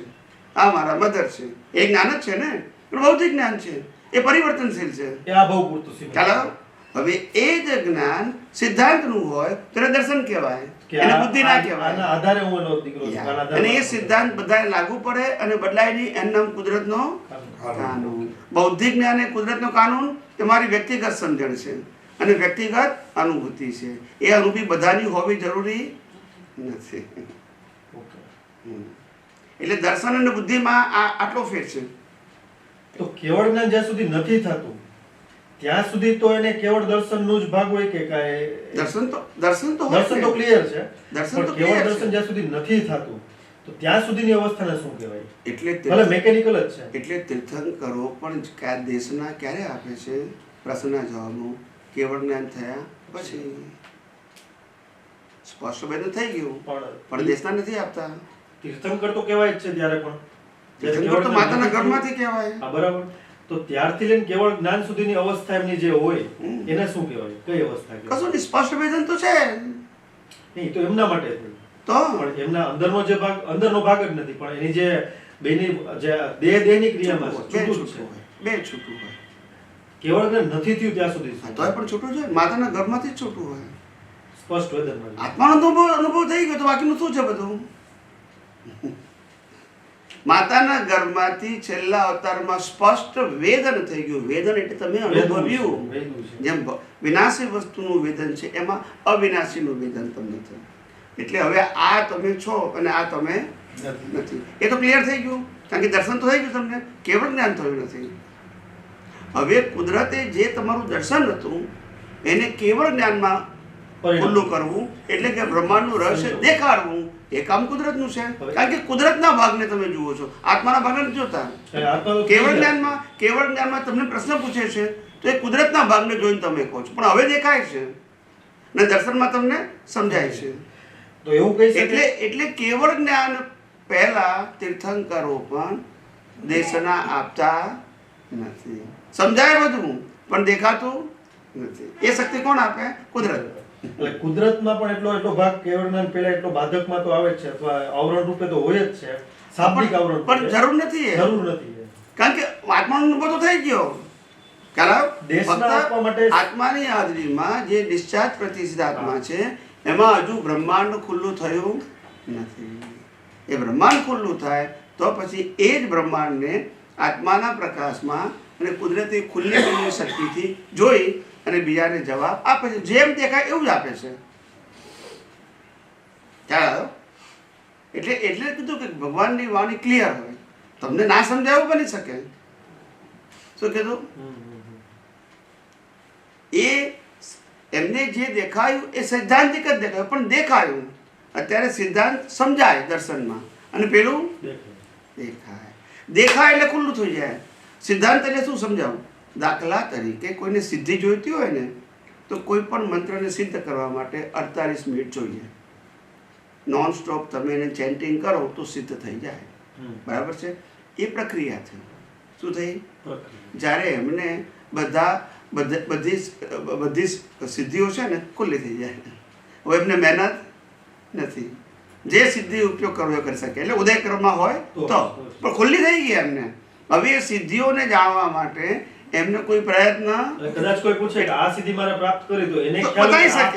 S2: આ મારા મધર છે, એ જ્ઞાન જ છે ને, પણ બૌદ્ધિક જ્ઞાન છે, એ પરિવર્તનશીલ છે.
S7: એ આ બહુ પૂરતું સીમિત.
S2: ચાલો, હવે એ જ જ્ઞાન સિદ્ધાંતનું હોય તો એને દર્શન કહેવાય,
S7: કે
S2: એને બુદ્ધિ ના
S7: આના
S2: કહેવાય.
S7: આધારે હું એનો દીકરો છું. આના આધારે
S2: અને એ સિદ્ધાંત બધાને લાગુ પડે અને બદલાય નહીં. એનું નામ કુદરતનો કાનૂન. બૌદ્ધિક જ્ઞાન એ કુદરતનો કાનૂન એ મારી વ્યક્તિગત સમજણ છે અને વ્યક્તિગત અનુભૂતિ છે. એ અનુભૂતિ બધાની હોવી જરૂરી નથી.
S7: ઓકે.
S2: એટલે દર્શન અને બુદ્ધિમાં આટલો ફેર છે.
S7: તો કેવળ જ્ઞાન જ્યાં સુધી નથી થતું ત્યાં સુધી તો એને કેવળ દર્શનનું જ ભાગ હોય કે કાંઈ?
S2: દર્શન તો હોય
S7: દર્શન તો
S2: ને.
S7: ક્લિયર છે,
S2: દર્શન તો
S7: પણ
S2: clear
S7: કેવળ
S2: છે.
S7: દર્શન જ્યાં સુધી નથી થતું તો ત્યાં સુધીની અવસ્થાને શું કહેવાય?
S2: એટલે
S7: ભલે મેકેનિકલ જ છે.
S2: એટલે તીર્થંકરો પણ કયા દેશના ક્યારે આપે છે પ્રશ્નના જવાબો? કેવળ જ્ઞાન થયા પછી. સ્પષ્ટ બેન થઈ ગયું, પણ દેશના નથી આપતા.
S7: તીર્થંકર તો કહેવાય જ છે ત્યારે પણ
S2: તીર્થંકર તો માતાના ગર્ભમાંથી કહેવાય.
S7: હા, બરાબર. તો ત્યારથી લઈને કેવળ જ્ઞાન સુધીની અવસ્થા એમની જે હોય એને શું કહેવાય? કઈ અવસ્થા કહેવાય?
S2: કશું નહીં, સ્પષ્ટ વેદન તો છે
S7: નહીં, તો એમના માટે થયું.
S2: તો
S7: પણ એમના અંદરનો જે ભાગ અંદરનો ભાગ જ નથી, પણ એની જે બેની જે દેહની ક્રિયામાં
S2: બે
S7: છૂટું જ
S2: છૂટું
S7: છે.
S2: હોય, બે છૂટું હોય.
S7: કેવળ જ્ઞાન નથી થયું ત્યાં સુધી
S2: હા, તોય પણ છૂટું છે. માતાના ગર્ભમાંથી જ છૂટું હોય.
S7: સ્પષ્ટ વેદનમાં
S2: આત્માનો અનુભવ થઈ ગયો તો બાકીનું શું છે બધું? માતાના ગર્ભમાંથી છેલ્લા અવતારમાં સ્પષ્ટ વેદન થઈ ગયું. વેદન એટલે તમે અનુભવ્યું.
S7: વેદનું છે.
S2: જેમ વિનાશી વસ્તુનું વેદન છે એમાં અવિનાશીનું વેદન તમને થયું. એટલે હવે આ તમે છો અને આ તમે નથી. એ તો ક્લિયર થઈ ગયું, કારણ કે દર્શન તો થઈ ગયું તમને, કેવળ જ્ઞાન થયું નથી. હવે કુદરતે જે તમારું દર્શન હતું એને કેવળ જ્ઞાનમાં ખુલ્લું કરવું એટલે કે બ્રહ્માંડનું રહસ્ય દેખાડવું, એ કામ કુદરતનું છે, કારણ કે કુદરતના ભાગને તમે જુઓ છો, આત્માના ભાગને નથી જોતા.
S7: આત્મા તો
S2: કેવળ જ્ઞાનમાં તમને પ્રશ્ન પૂછે છે તો એ કુદરતના ભાગને જોઈને તમે કહો છો, પણ હવે દેખાય છે ને દર્શનમાં તમને સમજાય છે.
S7: તો એવું કહી શકે
S2: એટલે કેવળ જ્ઞાન પહેલા તીર્થંકરો પણ દેશના આપતા નથી. સમજાય બધું પણ દેખાતું નથી. એ શક્તિ કોણ આપે? કુદરત.
S7: એટલે કુદરતમાં પણ એટલો ભાગ કેવળ જ્ઞાન પહેલા એટલો બાધકમાં તો આવે જ છે, અથવા આવરણ રૂપે તો હોય જ છે, શાબ્દિક આવરણ,
S2: પણ જરૂર નથી એ.
S7: જરૂર નથી,
S2: કારણ કે આત્માનો અનુભવ તો થઈ ગયો. આત્માની હાજરીમાં જે ડિસ્ચાર્જ પ્રતિષ્ઠિત આત્મા છે એમાં હજુ બ્રહ્માંડ ખુલ્લું થયું નથી. એ બ્રહ્માંડ ખુલ્લું થાય તો પછી એ જ બ્રહ્માંડને આત્માના પ્રકાશમાં અને કુદરતી ખુલ્લી શક્તિથી જોઈ અને બીજાને જવાબ આપે છે. જેમ દેખાય એવું જ આપે છે. ખ્યાલ? એટલે કીધું કે ભગવાનની વાણી ક્લિયર હોય, તમને ના સમજાય એવું બની શકે. શું કીધું? એ એમને જે દેખાયું એ સૈદ્ધાંતિક જ દેખાયું, પણ દેખાયું. અત્યારે સિદ્ધાંત સમજાય દર્શનમાં અને પેલું દેખાય એટલે ખુલ્લું થઈ જાય. સિદ્ધાંત એટલે શું સમજાવું? દાખલા તરીકે કોઈને સિદ્ધિ જોઈતી હોય ને તો કોઈ પણ મંત્રને સિદ્ધ કરવા માટે 48 મિનિટ જોઈએ. નોન સ્ટોપ તમે એને ચેન્ટિંગ કરો તો સિદ્ધ થઈ જાય. બરાબર છે? એ પ્રક્રિયા છે. શું થઈ? જ્યારે એમને બધી સિદ્ધિઓ છે ને ખુલ્લી થઈ જાય. હવે એમને મહેનત નથી, જે સિદ્ધિ ઉપયોગ કરવો એ કરી શકે. એટલે ઉદય ક્રમમાં હોય તો પણ ખુલ્લી થઈ ગઈ એમને. હવે એ સિદ્ધિઓને જાણવા માટે એમને કોઈ પ્રયત્ન,
S7: કદાચ કોઈ પૂછે કે આ સિદ્ધિ મારે પ્રાપ્ત કરી તો એને
S2: બતાવી શકે.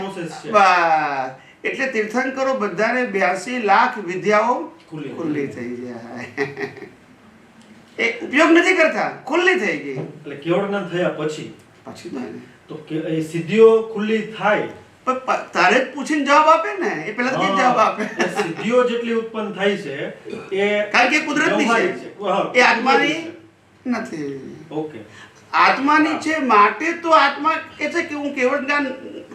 S2: બસ એટલે તીર્થંકરો બધાને 82 લાખ વિદ્યાઓ ખુલ્લી થઈ જાય. એ ઉપયોગ નથી કરતા, ખુલ્લી થઈ ગઈ.
S7: એટલે કેવળ જ્ઞાન થયા પછી
S2: તો
S7: એ સિદ્ધિઓ ખુલ્લી થાય
S2: તારે જ પૂછીને જવાબ આપે ને. એ પહેલા તો જવાબ આપે.
S7: સિદ્ધિઓ જેટલી ઉત્પન્ન થાય છે એ
S2: કારણ કે કુદરતની છે, એ આત્માની નથી.
S7: ઓકે,
S2: આત્માની છે માટે તો આત્મા એ છે કે હું કેવળ જ્ઞાન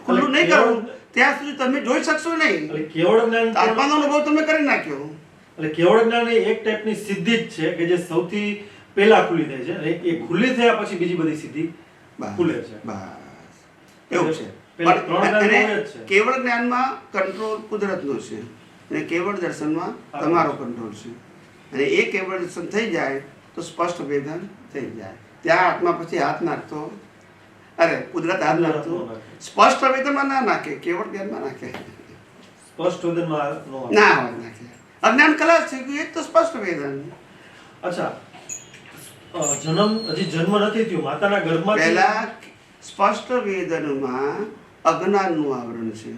S2: ખુલ્લું નહીં કરું ત્યાં સુધી તમે જોઈ શકશો નહીં.
S7: એટલે કેવળ જ્ઞાન,
S2: આત્માનો અનુભવ તમે કરી નાખ્યો.
S7: એટલે કેવળ જ્ઞાન એ એક ટાઈપની સિદ્ધિ જ છે કે જે સૌથી પહેલા ખુલ્લી થાય છે, અને એ ખુલ્લી થયા પછી બીજી બધી સિદ્ધિ ખુલે છે.
S2: બસ એવું છે. કેવળ જ્ઞાનમાં કંટ્રોલ કુદરતનો છે અને કેવળ દર્શનમાં તમારો કંટ્રોલ છે. અને એ કેવળ દર્શન થઈ જાય તો સ્પષ્ટ વેદન થઈ જાય. ત્યાં આત્મા પછી હાથ નાખતો, કુદરત હાથ નાખતો સ્પષ્ટ વેદનમાં ના નાખે, કેવળ જ્ઞાનમાં નાખે.
S7: સ્પષ્ટ વેદનમાં
S2: ના હોય નાખે. અજ્ઞાન કલાશ થઈ ગયું, એક તો સ્પષ્ટ વેદન.
S7: અચ્છા, જન્મ નથી થયો માતાના ગર્ભમાં,
S2: પહેલા સ્પષ્ટ વેદનમાં અજ્ઞાનનું આવરણ છે.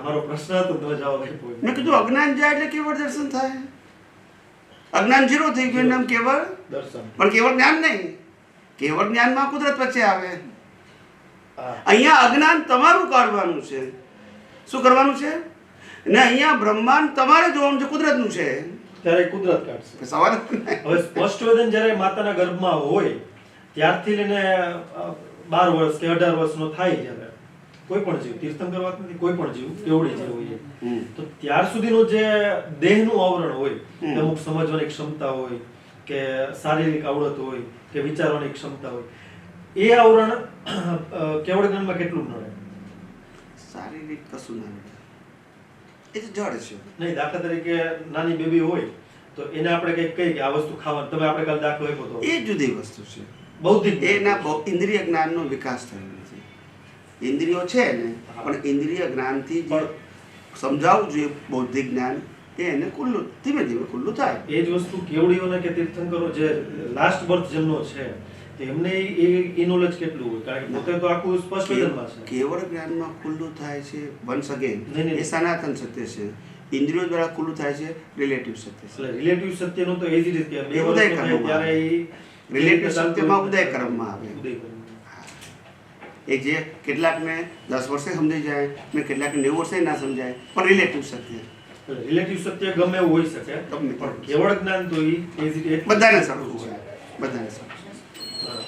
S7: મારો પ્રશ્ન હતો તો જવાબ આપ્યો.
S2: મેં કીધું અજ્ઞાન જાય એટલે કેવળ દર્શન થાય. અજ્ઞાન 0 થઈ ગયું નામ કેવળ
S7: દર્શન,
S2: પણ કેવળ જ્ઞાન નહીં. કેવળ જ્ઞાનમાં કુદરત વચ્ચે આવે. અહીંયા અજ્ઞાન તમારું કાઢવાનું છે. શું કરવાનું છે? ને અહીંયા બ્રહ્માંડ તમારે જોવાનું છે, કુદરતનું છે.
S7: ત્યારે કુદરત કાઢશે.
S2: સવાલ
S7: હવે સ્પષ્ટ વેદન જ્યારે માતાના ગર્ભમાં હોય ત્યારથી લઈને 12 વર્ષ કે 18 વર્ષનો થાય, જ્યારે કોઈ પણ જીવ, તીર્થંકર વાત નથી, કોઈ પણ જીવ કેવડી જીવ હોય તો ત્યાર સુધીનું જે દેહનું આવરણ હોય, અમુક સમજવાની ક્ષમતા હોય કે શારીરિક આવડત હોય કે વિચારવાની ક્ષમતા હોય, એ આવરણ કેવળ જ્ઞાનમાં કેટલું નડે?
S2: શારીરિક કશું ના નડે, એ તો જડ છે.
S7: નહીં, દાખલા તરીકે નાની બેબી હોય તો એને આપણે કંઈક કહીએ કે આ વસ્તુ ખાવાનું, તમે આપણે કાલ દાખલો આપ્યો તો,
S2: એ જુદી વસ્તુ છે.
S7: બૌદ્ધિક,
S2: એના ઇન્દ્રિય જ્ઞાનનો વિકાસ થયો નથી. ઇન્દ્રિયો છે ને, પણ ઇન્દ્રિય જ્ઞાનથી જે સમજાવવું જોઈએ બૌદ્ધિક જ્ઞાન, એને ખુલ્લું ધીમે ધીમે ખુલ્લું થાય.
S7: એ જ વસ્તુ કેવડીઓને કે તીર્થંકરો જે લાસ્ટ બર્થ જેમનો છે એમને એ નોલેજ કેટલું હોય? કારણ કે પોતે તો આખું સ્પષ્ટ વેદનમાં છે.
S2: કેવળ જ્ઞાનમાં ખુલ્લું થાય છે વન્સ અગેન, એ સનાતન સત્ય છે. ઇન્દ્રિયો દ્વારા ખુલ્લું થાય છે રિલેટિવ સત્ય છે.
S7: એટલે રિલેટિવ સત્યનું તો એ જ રીતે કે બે
S2: ઉદય
S7: વર્ષ
S2: કર્મમાં
S7: ત્યારે
S2: રિલેટિવ સત્યમાં ઉદય કર્મમાં આવે.
S7: ઉદય કર્મ.
S2: એ જે કેટલાકને 10 વર્ષે સમજાઈ જાય ને કેટલાકને 90 વર્ષે ના સમજાય, પણ રિલેટિવ સત્ય.
S7: રિલેટિવ સત્ય ગમે એવું હોઈ શકે, પણ કેવળ જ્ઞાન તો એ
S2: બધાને સરખું છે. બધાને સરખું.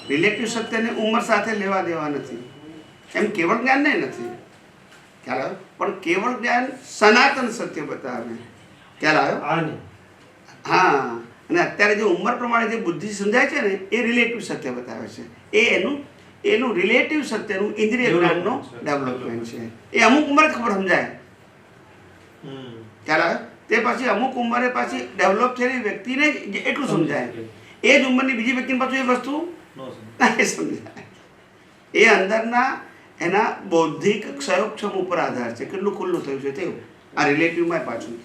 S2: રિલેટિવ સત્યને ઉંમર સાથે લેવા દેવા નથી. એમ કેવળ જ્ઞાન નહીં નથી. ખ્યાલ આવ્યો? પણ કેવળ જ્ઞાન સનાતન સત્ય બતાવે. ખ્યાલ આવ્યો?
S7: આ નહીં.
S2: હા, અને અત્યારે જે ઉંમર પ્રમાણે જે બુદ્ધિ સમજાય છે ને એ રિલેટિવ સત્ય બતાવે છે. એનું રિલેટિવ સત્યનું ઇન્દ્રિય જ્ઞાનનો ડેવલપમેન્ટ છે. એ અમુક ઉંમરે જ ખબર સમજાય. ખ્યાલ આવે? તે પછી અમુક ઉંમરે પાછી ડેવલપ થયેલી વ્યક્તિને જ એટલું સમજાય. એ જ ઉંમરની બીજી વ્યક્તિને પાછું એ વસ્તુ ના સમજાય. એ અંદરના એના બૌદ્ધિક ક્ષયોક્ષમ ઉપર આધાર છે, કેટલું ખુલ્લું થયું છે તેવું. આ રિલેટિવમાં પાછું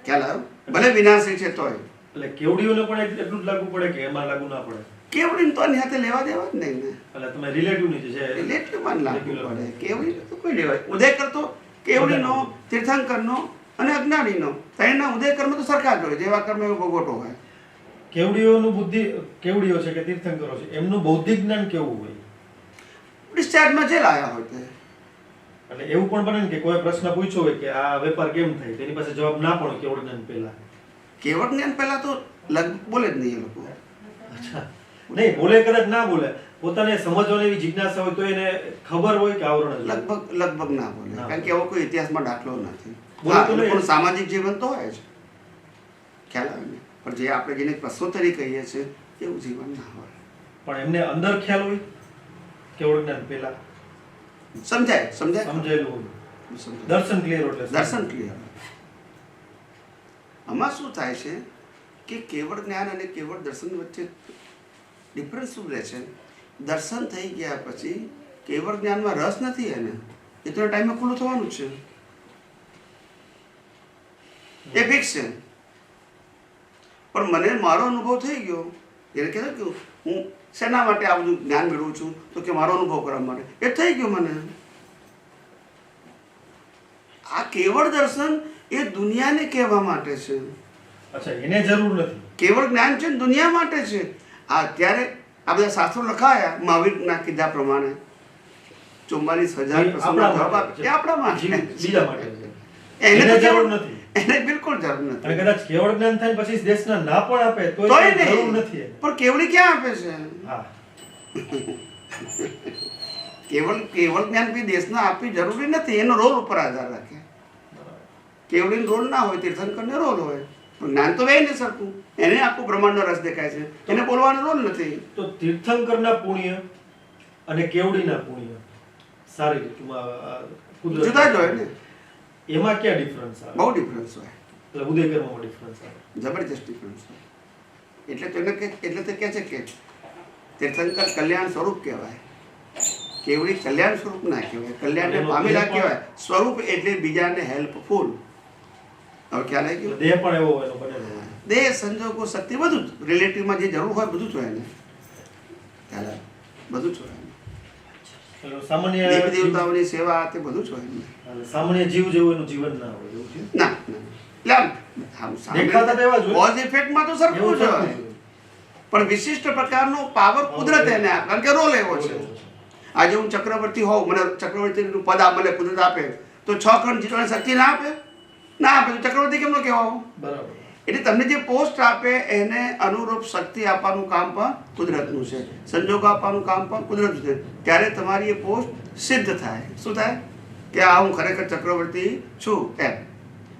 S2: ખ્યાલ આવ્યો? ભલે વિનાશી છે તોય.
S7: એટલે કેવડીઓને પણ એટલું જ લાગુ પડે કે એમાં લાગુ ના પડે?
S2: કેવડીને તો આની સાથે લેવા દેવા જ નહીં ને.
S7: એટલે તમે રિલેટિવની જે છે
S2: રિલેટિવમાં લાગુ પડે. કેવડી તો કોઈ લેવાય. ઉદય કરતો કેવડીનો, તીર્થંકરનો અને અજ્ઞાનીનો ત્રણના ઉદય કર્મ તો સરખા જ હોય. જેવા કર્મ એવો ભોગવટો હોય.
S7: કેવડીઓનું બુદ્ધિ, કેવડીઓ છે કે તીર્થંકરો છે, એમનું બૌદ્ધિક જ્ઞાન કેવું હોય?
S2: ડિસ્ચાર્જમાં જે લાયા હોય તે.
S7: એટલે એવું પણ બને ને કે કોઈ પ્રશ્ન પૂછ્યો હોય કે આ વેપાર કેમ થાય, તેની પાસે જવાબ ના પણ હોય કેવળ જ્ઞાન પહેલા.
S2: કેવળ જ્ઞાન પહેલા તો લગભગ બોલે જ નહીં એ લોકો.
S7: અચ્છા, નહીં બોલે, કદાચ ના બોલે, પોતાને સમજવાની એવી જિજ્ઞાસા હોય તો એને ખબર હોય કે આવરણ જ હોય.
S2: લગભગ ના બોલે, કારણ કે એવો કોઈ ઇતિહાસમાં દાખલો નથી.
S7: બોલે તો નહીં.
S2: પણ સામાજિક જીવન તો હોય છે, ખ્યાલ આવે ને? પણ જે આપણે જેને પ્રસોત્તરી કહીએ છીએ એવું જીવન ના હોય.
S7: પણ એમને અંદર ખ્યાલ હોય કેવળ જ્ઞાન પહેલા
S2: સમજાયેલું
S7: સમજાય.
S2: હોય.
S7: દર્શન ક્લિયર એટલે
S2: દર્શન ક્લિયર. આમાં શું થાય છે કે કેવળ જ્ઞાન અને કેવળ દર્શન વચ્ચે ડિફરન્સ શું રહે છે? દર્શન થઈ ગયા પછી કેવળ જ્ઞાનમાં રસ નથી એને, એ તો ટાઈમે ખુલ્લું થવાનું જ છે. એ ફિક્સ છે. પણ મને મારો અનુભવ થઈ ગયો, એને કહેવાય કે હું શેના માટે આ બધું જ્ઞાન મેળવું છું, તો કે મારો અનુભવ કરવા માટે. એ થઈ ગયો મને. આ કેવળ દર્શન એ દુનિયાને કહેવા માટે છે.
S7: અચ્છા, એને જરૂર નથી.
S2: કેવળ જ્ઞાન છે ને દુનિયા માટે છે. આ અત્યારે આ બધા શાસ્ત્રો લખાયા મહાવીરના કીધા પ્રમાણે 44,000 પ્રશ્નોના જવાબ આપે એ આપણા માટે,
S7: બીજા માટે છે.
S2: એને તો
S7: જરૂર નથી.
S2: એને બિલકુલ જરૂર
S7: અને
S2: નથી.
S7: કદાચ કેવળ જ્ઞાન થાય પછી દેશના ના પણ આપે તો
S2: તોય
S7: જરૂર
S2: નહીં.
S7: નથી એને.
S2: પણ કેવડી ક્યાં આપે છે?
S7: હા,
S2: કેવળ જ્ઞાન બી દેશના આપવી જરૂરી નથી. એનો રોલ ઉપર આધાર રાખે. કેવડીનો રોલ ના હોય, તીર્થંકરનો રોલ હોય. પણ જ્ઞાન તો નહીં સરખું. એને આખું બ્રહ્માંડનો રસ દેખાય છે, એને બોલવાનો રોલ નથી.
S7: તો તીર્થંકરના પુણ્ય અને કેવડીના પુણ્ય સારી રીતમાં કુદરત
S2: જુદા જ હોય ને.
S7: એમાં ક્યાં ડિફરન્સ આવે?
S2: બહુ ડિફરન્સ હોય.
S7: એટલે ઉદયકર્મમાં ડિફરન્સ આવે.
S2: જબરજસ્ત ડિફરન્સ હોય. એટલે તો એને એટલે તો કહે છે કે તીર્થંકર કલ્યાણ સ્વરૂપ કહેવાય, કેવડી કલ્યાણ સ્વરૂપ ના કહેવાય, કલ્યાણને પામેલા કહેવાય. સ્વરૂપ એટલે બીજાને હેલ્પફુલ. હવે ખ્યાલ આવી ગયો?
S7: દેહ પણ એવો એનો બનેલો હોય.
S2: દેહ, સંજોગો, શક્તિ બધું જ રિલેટિવમાં જે જરૂર હોય બધું જ હોય ને. ખ્યાલ આવે? બધું જ હોય.
S7: એટલે સામાન્ય
S2: દેવી દેવતાઓની સેવા તે બધું જ હોય ને.
S7: સામાન્ય જીવ જેવું એનું જીવન ના હોય એવું છે.
S2: ના એટલે
S7: દેખાતા તો એવા જ હોય.
S2: કોઝ ઇફેક્ટમાં તો સરખું
S7: એવું
S2: જ હોય. પણ વિશિષ્ટ પ્રકારનો પાવર કુદરત એને આપે, કારણ કે રોલ એવો છે. આજે હું ચક્રવર્તી હોઉં, મને ચક્રવર્તીનું પદ મને કુદરત આપે તો 6 ખંડ જીતવાની શક્તિ ના આપે? ના આપે તો ચક્રવર્તી કેમ ન કહેવાય?
S7: બરાબર.
S2: એટલે તમને જે પોસ્ટ આપે એને અનુરૂપ શક્તિ આપવાનું કામ પણ કુદરતનું છે, સંજોગ આપવાનું કામ પણ કુદરતનું છે. ત્યારે તમારી એ પોસ્ટ સિદ્ધ થાય. શું થાય? કે આ હું ખરેખર ચક્રવર્તી છું એમ.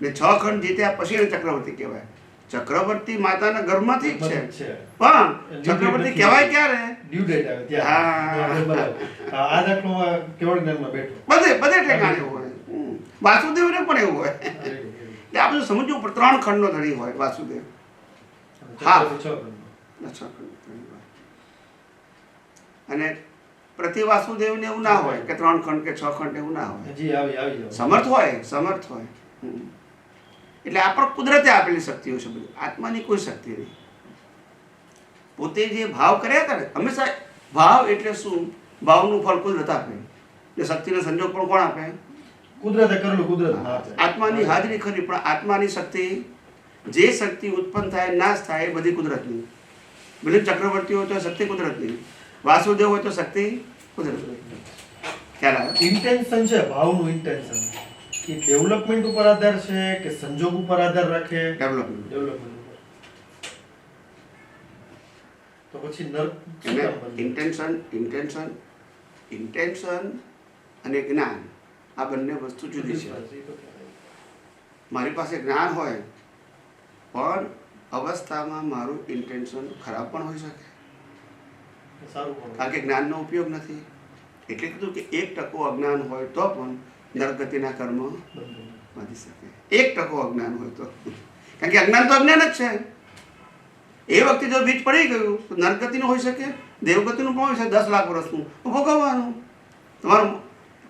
S2: ને 6 ખંડ જીત્યા પછી એને ચક્રવર્તી કહેવાય. ચક્રવર્તી માતાના ગર્ભમાંથી જ છે, પણ ચક્રવર્તી કહેવાય ક્યારે?
S7: ડ્યુ ડેટ આવે ત્યાં. બરાબર. આ દાખલો કેવળ જ્ઞાનમાં બેઠો.
S2: બધે ઠેકાણે હોય. વાસુદેવને પણ એવું હોય. એટલે આ બધું સમજવું પડે. 3 ખંડનો ધણી હોય વાસુદેવ. હા, 6 ખંડ હોય. અને પ્રતિ વાસુદેવને એવું ના હોય કે 3 ખંડ કે 6 ખંડ એવું ના હોય.
S7: હજી આવી
S2: સમર્થ હોય. એટલે આ પણ કુદરતે આપેલી શક્તિઓ છે બધી. આત્માની કોઈ શક્તિ નહીં. પોતે જે ભાવ કર્યા કરે હંમેશા. ભાવ એટલે શું? ભાવનું ફળ કુદરત આપે. એટલે શક્તિનો સંજોગ પણ કોણ આપે?
S7: કુદરતે કરેલું કુદરત.
S2: આત્માની હાજરી ખરી, પણ આત્માની શક્તિ, જે શક્તિ ઉત્પન્ન થાય નાશ થાય એ બધી કુદરતની. ભલે ચક્રવર્તી હોય તો શક્તિ કુદરતની, વાસુદેવ હોય તો શક્તિ કુદરતની. ખ્યાલ આવે?
S7: ઇન્ટેન્શન છે, ભાવનું ઇન્ટેન્શન એ ડેવલપમેન્ટ ઉપર આધાર છે કે સંજોગ ઉપર આધાર રાખે?
S2: ડેવલપમેન્ટ
S7: ઉપર. તો પછી નર્ક
S2: ઇન્ટેન્શન અને જ્ઞાન આ બંને વસ્તુ જુદી છે. મારી પાસે જ્ઞાન હોય પણ અવસ્થામાં મારું ઇન્ટેન્શન ખરાબ પણ હોઈ શકે, કારણ કે જ્ઞાનનો ઉપયોગ નથી. એટલે કીધું કે 1% અજ્ઞાન હોય તો પણ નરગતિના કર્મ બાંધી શકે. 1% અજ્ઞાન હોય તો, કારણ કે અજ્ઞાન તો અજ્ઞાન જ છે. એ વખતે જો બીજ પડી ગયું તો નરગતિનું હોઈ શકે, દેવગતિનું પણ હોઈ શકે, 10 લાખ વર્ષનું ભોગવવાનું તમારું.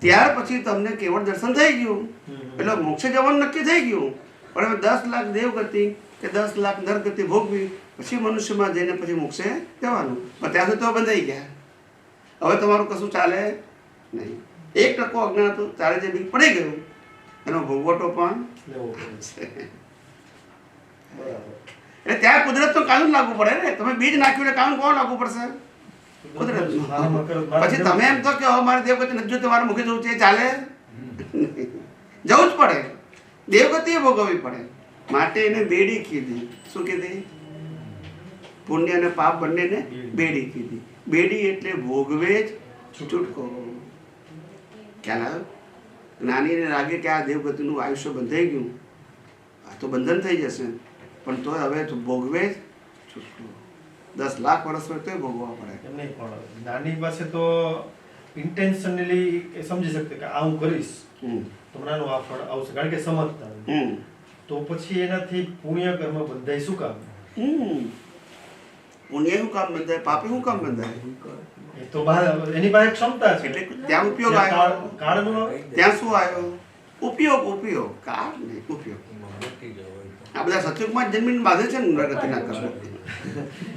S2: ત્યાર પછી તમને કેવળ દર્શન થઈ ગયું એટલે મોક્ષે જવાનું નક્કી થઈ ગયું. પણ હવે 10 લાખ દેવગતિ કે 10 લાખ નરગતિ ભોગવી પછી મનુષ્યમાં જઈને પછી મોક્ષે જવાનું. પણ ત્યાં સુધી તો બંધાઈ ગયા. હવે તમારું કશું ચાલે નહીં. 1% અજ્ઞાન હતું ત્યારે જે બીજ પડી ગયું એનો ભોગવટો પણ એટલે ત્યાં કુદરતનો કાનૂન લાગુ પડે ને. તમે બીજ નાખ્યું એટલે કાનૂન કોણ લાગુ પડશે? કુદરત. પછી તમે એમ તો કે મારે દેવગતિ નથી જોઈતી, તમારે મૂકી જવું છે, ચાલે? જવું જ પડે. દેવગતિ એ ભોગવવી પડે. માટે એને બેડી કીધી. શું કીધી? પુણ્ય અને પાપ બંનેને બેડી કીધી. બેડી એટલે ભોગવે જ છૂટકો. ખ્યાલ આવ્યો? જ્ઞાનીને લાગે કે આ દેવગતિનું આયુષ્ય બંધાઈ ગયું, આ તો બંધન થઈ જશે, પણ તોય હવે ભોગવે જ છૂટકો. 10 લાખ વર્ષ હોય તોય ભોગવવા પડે.
S7: એમ નહીં, પણ નાની પાસે તો ઇન્ટેન્શનલી એ સમજી શકते કે આ હું કરીશ તો નાનું આ ફળ આવશે, કારણ કે સમજતા. તો પછી એનાથી પુણ્ય કર્મ બંધાય શું કામ?
S2: પુણ્ય શું કામ બંધાય? પાપે શું કામ બંધાય?
S7: એ તો એની પાસે ક્ષમતા છે.
S2: એટલે ત્યાં ઉપયોગ આવ્યો.
S7: કાળનો
S2: ત્યાં શું આવ્યો? ઉપયોગ. ઉપયોગ કાળ નહીં, ઉપયોગ. આ બધા સતયુગમાં જન્મીને બાંધે છે ને નરગતિના કર્મ.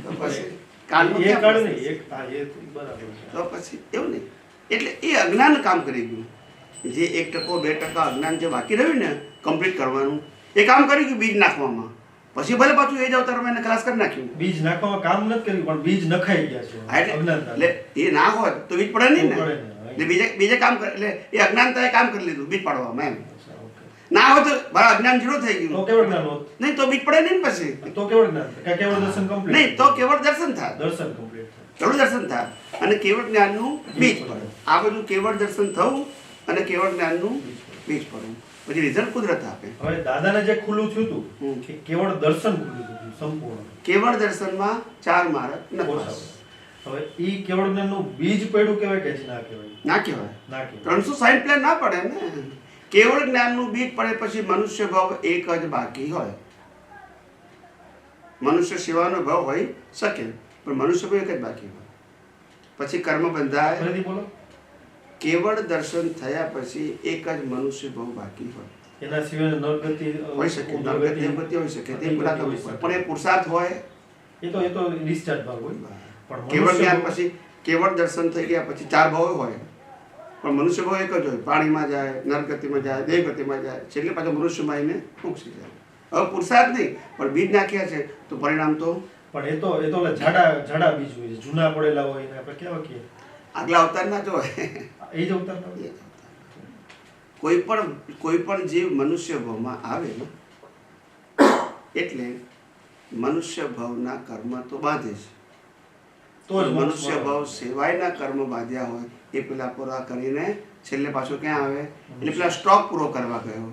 S2: તો પછી કાળનો
S7: એ કાળ
S2: ક્યાં
S7: નહીં, એક હા એ બરાબર છે.
S2: તો પછી એવું નહીં. એટલે એ અજ્ઞાન કામ કરી ગયું. જે 1% 2% અજ્ઞાન જે બાકી રહ્યું ને કમ્પ્લીટ કરવાનું, એ કામ કરી ગયું બીજ નાખવામાં. પછી ભલે પાછું એ જ અવતારમાં એને ખલાસ કરી નાખ્યું.
S7: બીજ નાખવામાં કામ નથી કર્યું, પણ બીજ નખાઈ ગયા છે.
S2: હા, એટલે એ ના હોય તો બીજ પડે નહીં ને. એટલે બીજે કામ કરે એટલે એ અજ્ઞાનતાએ કામ કરી લીધું બીજ પાડવામાં. એમ ના હોય તો મારા અજ્ઞાન જીરો થઈ ગયું.
S7: તો કેવળ જ્ઞાન હોત.
S2: નહીં તો બીજ પડે નહીં ને પછી.
S7: તો કેવળ જ્ઞાન કે કેવળ દર્શન કમ્પ્લીટ.
S2: નહીં તો કેવળ દર્શન થાય.
S7: દર્શન કમ્પ્લીટ થાય.
S2: કેવળ દર્શન થાય અને કેવળ જ્ઞાનનું બીજ પડે. આ બધું કેવળ દર્શન થવું અને કેવળ જ્ઞાનનું બીજ પડવું, પછી રિઝલ્ટ કુદરત આપે.
S7: હવે દાદાને જે ખુલ્લું થયું હતું કે કેવળ દર્શન ખુલ્લું થયું સંપૂર્ણ.
S2: કેવળ દર્શનમાં 4 માર્ગ નથી.
S7: હવે ઈ કેવળ જ્ઞાનનું બીજ પડ્યું કહેવાય કે ના કહેવાય?
S2: ના કહેવાય.
S7: ના કહેવાય.
S2: 360 પ્લેન ના પડે ને. કેવળ જ્ઞાનનું બીજ પડે પછી મનુષ્ય ભાવ એક જ બાકી હોય. મનુષ્ય સેવાનો ભાવ હોય શકે પણ મનુષ્ય ભાવ એક જ બાકી હોય. પછી કર્મ બંધાય.
S7: ફરીથી બોલો.
S2: કેવળ દર્શન થયા પછી એક જ મનુષ્ય ભાવ બાકી હોય.
S7: એના સિવાય નરગતિ
S2: હોઈ શકે, નરગતિ હોઈ શકે, તે પૂરા થવું પડે. પણ એ પુરુષાર્થ હોય.
S7: એ તો ડિસ્ચાર્જ ભાવ હોય. પણ
S2: કેવળ જ્ઞાન પછી કેવળ દર્શન થઈ ગયા પછી 4 ભાવ હોય પણ મનુષ્ય ભાવ એક જ હોય. પાણીમાં જાય, નરગતિમાં જાય, દેવગતિમાં જાય, છેલ્લે પાછો મનુષ્યમાં આવીને મોક્ષી જાય. હવે પુરુષાર્થ નહીં પણ બીજ નાખ્યા છે તો પરિણામ તો. પણ
S7: એ તો જાડા બીજ હોય છે, જૂના પડેલા હોય ને આપણે કેવા કહીએ
S2: આગલા અવતારના જ હોય.
S7: એ જ અવતાર.
S2: કોઈ પણ જીવ મનુષ્ય ભાવમાં આવે ને એટલે મનુષ્ય ભાવના કર્મ તો બાંધે છે. તો મનુષ્ય ભાવ સેવાયના કર્મ બાંધ્યા હોય એ પેલા પૂરા કરીને છેલ્લે પાછો ક્યાં આવે? એટલે પેલા સ્ટોક પૂરો કરવા ગયો.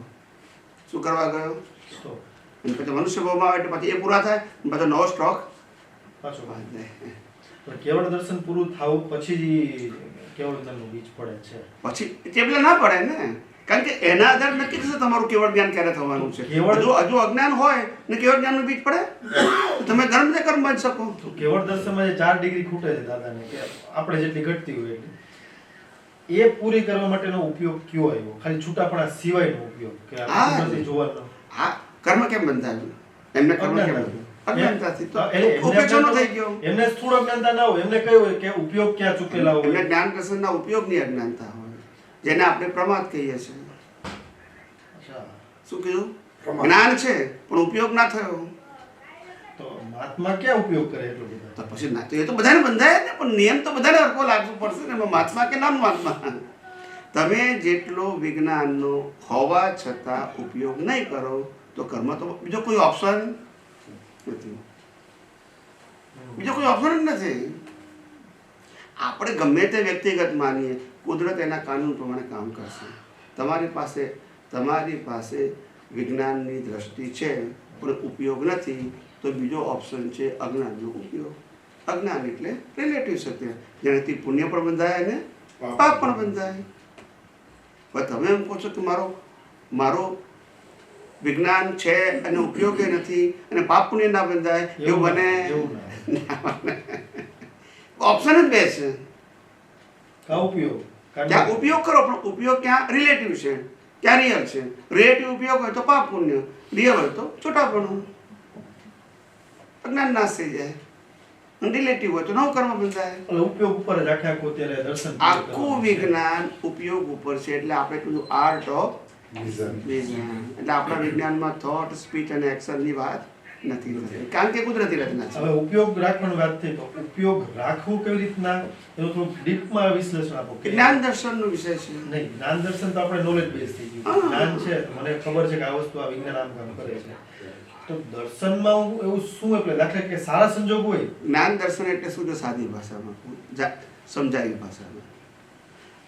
S2: શું કરવા ગયો? અને પછી મનુષ્ય ભાવમાં આવે એટલે પછી એ પૂરા થાય પાછો નવો સ્ટોક
S7: પાછો બાંધે. કેવળ દર્શન પૂરું થવું પછી કેવળ જ્ઞાનનું બીજ પડે છે.
S2: પછી તે પેલા ના પડે ને, કારણ કે એના આધાર નક્કી થશે તમારું કેવળ જ્ઞાન ક્યારે થવાનું છે. હજુ અજ્ઞાન હોય ને કેવળ જ્ઞાનનું બીજ પડે તો તમે કર્મ ને કર્મ બાંધી શકો.
S7: તો કેવળ દર્શનમાં જે 4 ડિગ્રી ખૂટે છે દાદાને કે આપણે જેટલી ઘટતી હોય એટલી, એ પૂરી કરવા માટેનો ઉપયોગ કયો આવ્યો? ખાલી છૂટાપણા સિવાયનો ઉપયોગ કે આપણે જોવાનો?
S2: હા, કર્મ કેમ બંધાયું? એમને કર્મ કેમ બંધાયું? અજ્ઞાનતાથી તો ઉપેક્ષાનો થઈ ગયો.
S7: એમને સ્થૂળ અજ્ઞાનતા ના હોય, એમને કયું હોય કે ઉપયોગ ક્યાં ચૂકેલા હોય?
S2: એમને જ્ઞાન દર્શનના ઉપયોગની અજ્ઞાનતા હોય, જેને આપણે પ્રમાદ કહીએ છીએ. શું કીધું? જ્ઞાન છે પણ ઉપયોગ ના થયો
S7: તો મહાત્મા ક્યાં ઉપયોગ કરે એટલો બધો?
S2: તો પછી ના તો એ તો બધાને બંધાય ને, પણ નિયમ તો બધાને હરખો લાગવું પડશે ને. મહાત્મા કે નામ મહાત્મા. તમે જેટલો વિજ્ઞાનનો હોવા છતાં ઉપયોગ નહીં કરો તો કર્મ તો બીજો કોઈ ઓપ્શન નથી. બીજો કોઈ ઓપ્શન જ નથી. આપણે ગમે તે વ્યક્તિગત માનીએ, કુદરત એના કાનૂન પ્રમાણે કામ કરશે. તમારી પાસે વિજ્ઞાનની દ્રષ્ટિ છે પણ ઉપયોગ નથી, તો બીજો ઓપ્શન છે અજ્ઞાનનો ઉપયોગ. અજ્ઞાન એટલે રિલેટિવ સત્ય, જેનાથી પુણ્ય પણ બંધાય અને પાપ પણ બંધાય. પણ તમે એમ કહો છો કે મારો વિજ્ઞાન છે અને ઉપયોગ નથી અને પાપ પુણ્ય ના બંધાય, એવું બને? ઓપ્શન જ બે છે. ક્યાં ઉપયોગ કરો, પણ ઉપયોગ ક્યાં રિલેટિવ છે, ક્યાં રિયલ છે. રિલેટિવ ઉપયોગ હોય તો પાપ પુણ્ય, રિયલ હોય તો છોટાપણું, અજ્ઞાન નાશ થઈ જાય. રિલેટિવ હોય તો નવ કર્મ બંધાય.
S7: ઉપયોગ ઉપર જ આખું દર્શન,
S2: આખું વિજ્ઞાન ઉપયોગ ઉપર છે. એટલે આપણે કીધું આર્ટ ઓફ વિજ્ઞાન. એટલે આપણા વિજ્ઞાનમાં થોટ, સ્પીચ અને એક્શનની વાત નથી, કારણ કે કુદરતી રચના છે.
S7: હવે ઉપયોગ રાખવાની વાત થઈ તો ઉપયોગ રાખવું કેવી રીતના, એનું થોડું ડીપમાં વિશ્લેષણ આપો.
S2: જ્ઞાન દર્શનનો વિષય છે.
S7: નહીં, જ્ઞાન દર્શન તો આપણે નોલેજ બેઝ થઈ ગયું. જ્ઞાન છે, મને ખબર છે કે આ વસ્તુ આ વિજ્ઞાન આમ કામ કરે છે. તો દર્શનમાં એવું શું, એટલે દાખલા કે સારા સંજોગ હોય.
S2: જ્ઞાન દર્શન એટલે શું છે? સાદી ભાષામાં સમજાવી ભાષામાં.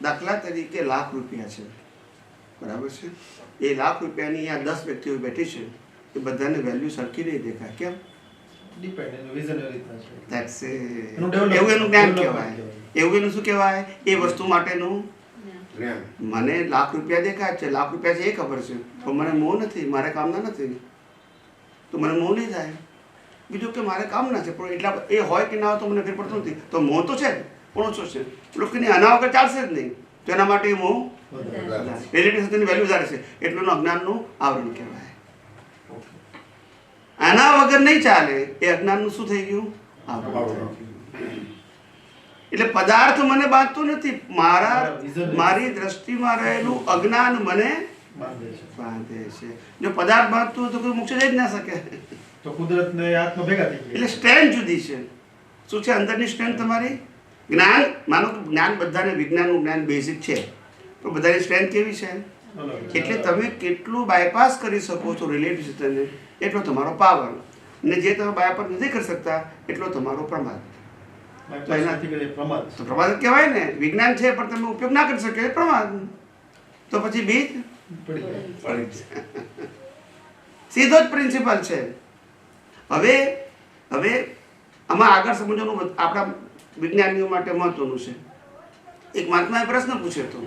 S2: દાખલા તરીકે ₹1,00,000 છે, બરાબર છે. એ ₹1,00,000 અહીંયા 10 વ્યક્તિઓ બેઠી છે, એ બધાને વેલ્યુ સરખી નહીં દેખાય. કેમ? એવું એનું જ્ઞાન કહેવાય. એવું એનું શું કહેવાય? એ વસ્તુ માટેનું મને ₹1,00,000 દેખાય છે, ₹1,00,000 છે એ ખબર છે, પણ મને મોહ નથી, મારે કામના નથી, તો મને મોહ નહીં થાય. બીજું કે મારે કામના છે પણ એટલા એ હોય કે ના હોય તો મને ફેર પડતો નથી, તો મોહ તો છે પણ ઓછો છે. લોકોને આના વગર ચાલશે જ નહીં, તો એના માટે મોહ રિલેટિવ સત્યની વેલ્યુ વધારે છે, એટલું અજ્ઞાનનું આવરણ કહેવાય. આના વગર નહીં ચાલે, એ અજ્ઞાનનું શું થઈ ગયું? આવરણ. એટલે પદાર્થ મને બાંધતો નથી, મારી દ્રષ્ટિમાં રહેલું અજ્ઞાન મને બાંધે છે. જો પદાર્થ બાંધતું હોય તો કોઈ મોક્ષ જઈ જ ના શકે.
S7: તો કુદરતને આત્મા ભેગા થઈ ગયા.
S2: એટલે સ્ટ્રેન્થ જુદી છે. શું છે અંદરની સ્ટ્રેન્થ તમારી? જ્ઞાન, માનો કે જ્ઞાન બધાને, વિજ્ઞાનનું જ્ઞાન બેઝિક છે, પણ બધાની સ્ટ્રેન્થ કેવી છે? એટલે તમે કેટલું બાયપાસ કરી શકો છો રિલેટિવ સિસ્ટમને, એટલો તમારો પાવર. અને જે તમે બાયપાસ નથી કરી શકતા એટલો તમારો પ્રમાદ. તો પ્રમાદ કહેવાય ને. વિજ્ઞાન છે પણ તમે ઉપયોગ ના કરી શકે પ્રમાદ. તો પછી બીજ સીધો જ પ્રિન્સિપલ છે. હવે આમાં આગળ સમજવાનું આપણા વિજ્ઞાનીઓ માટે મહત્વનું છે. એક મહાત્માએ પ્રશ્ન પૂછ્યો હતો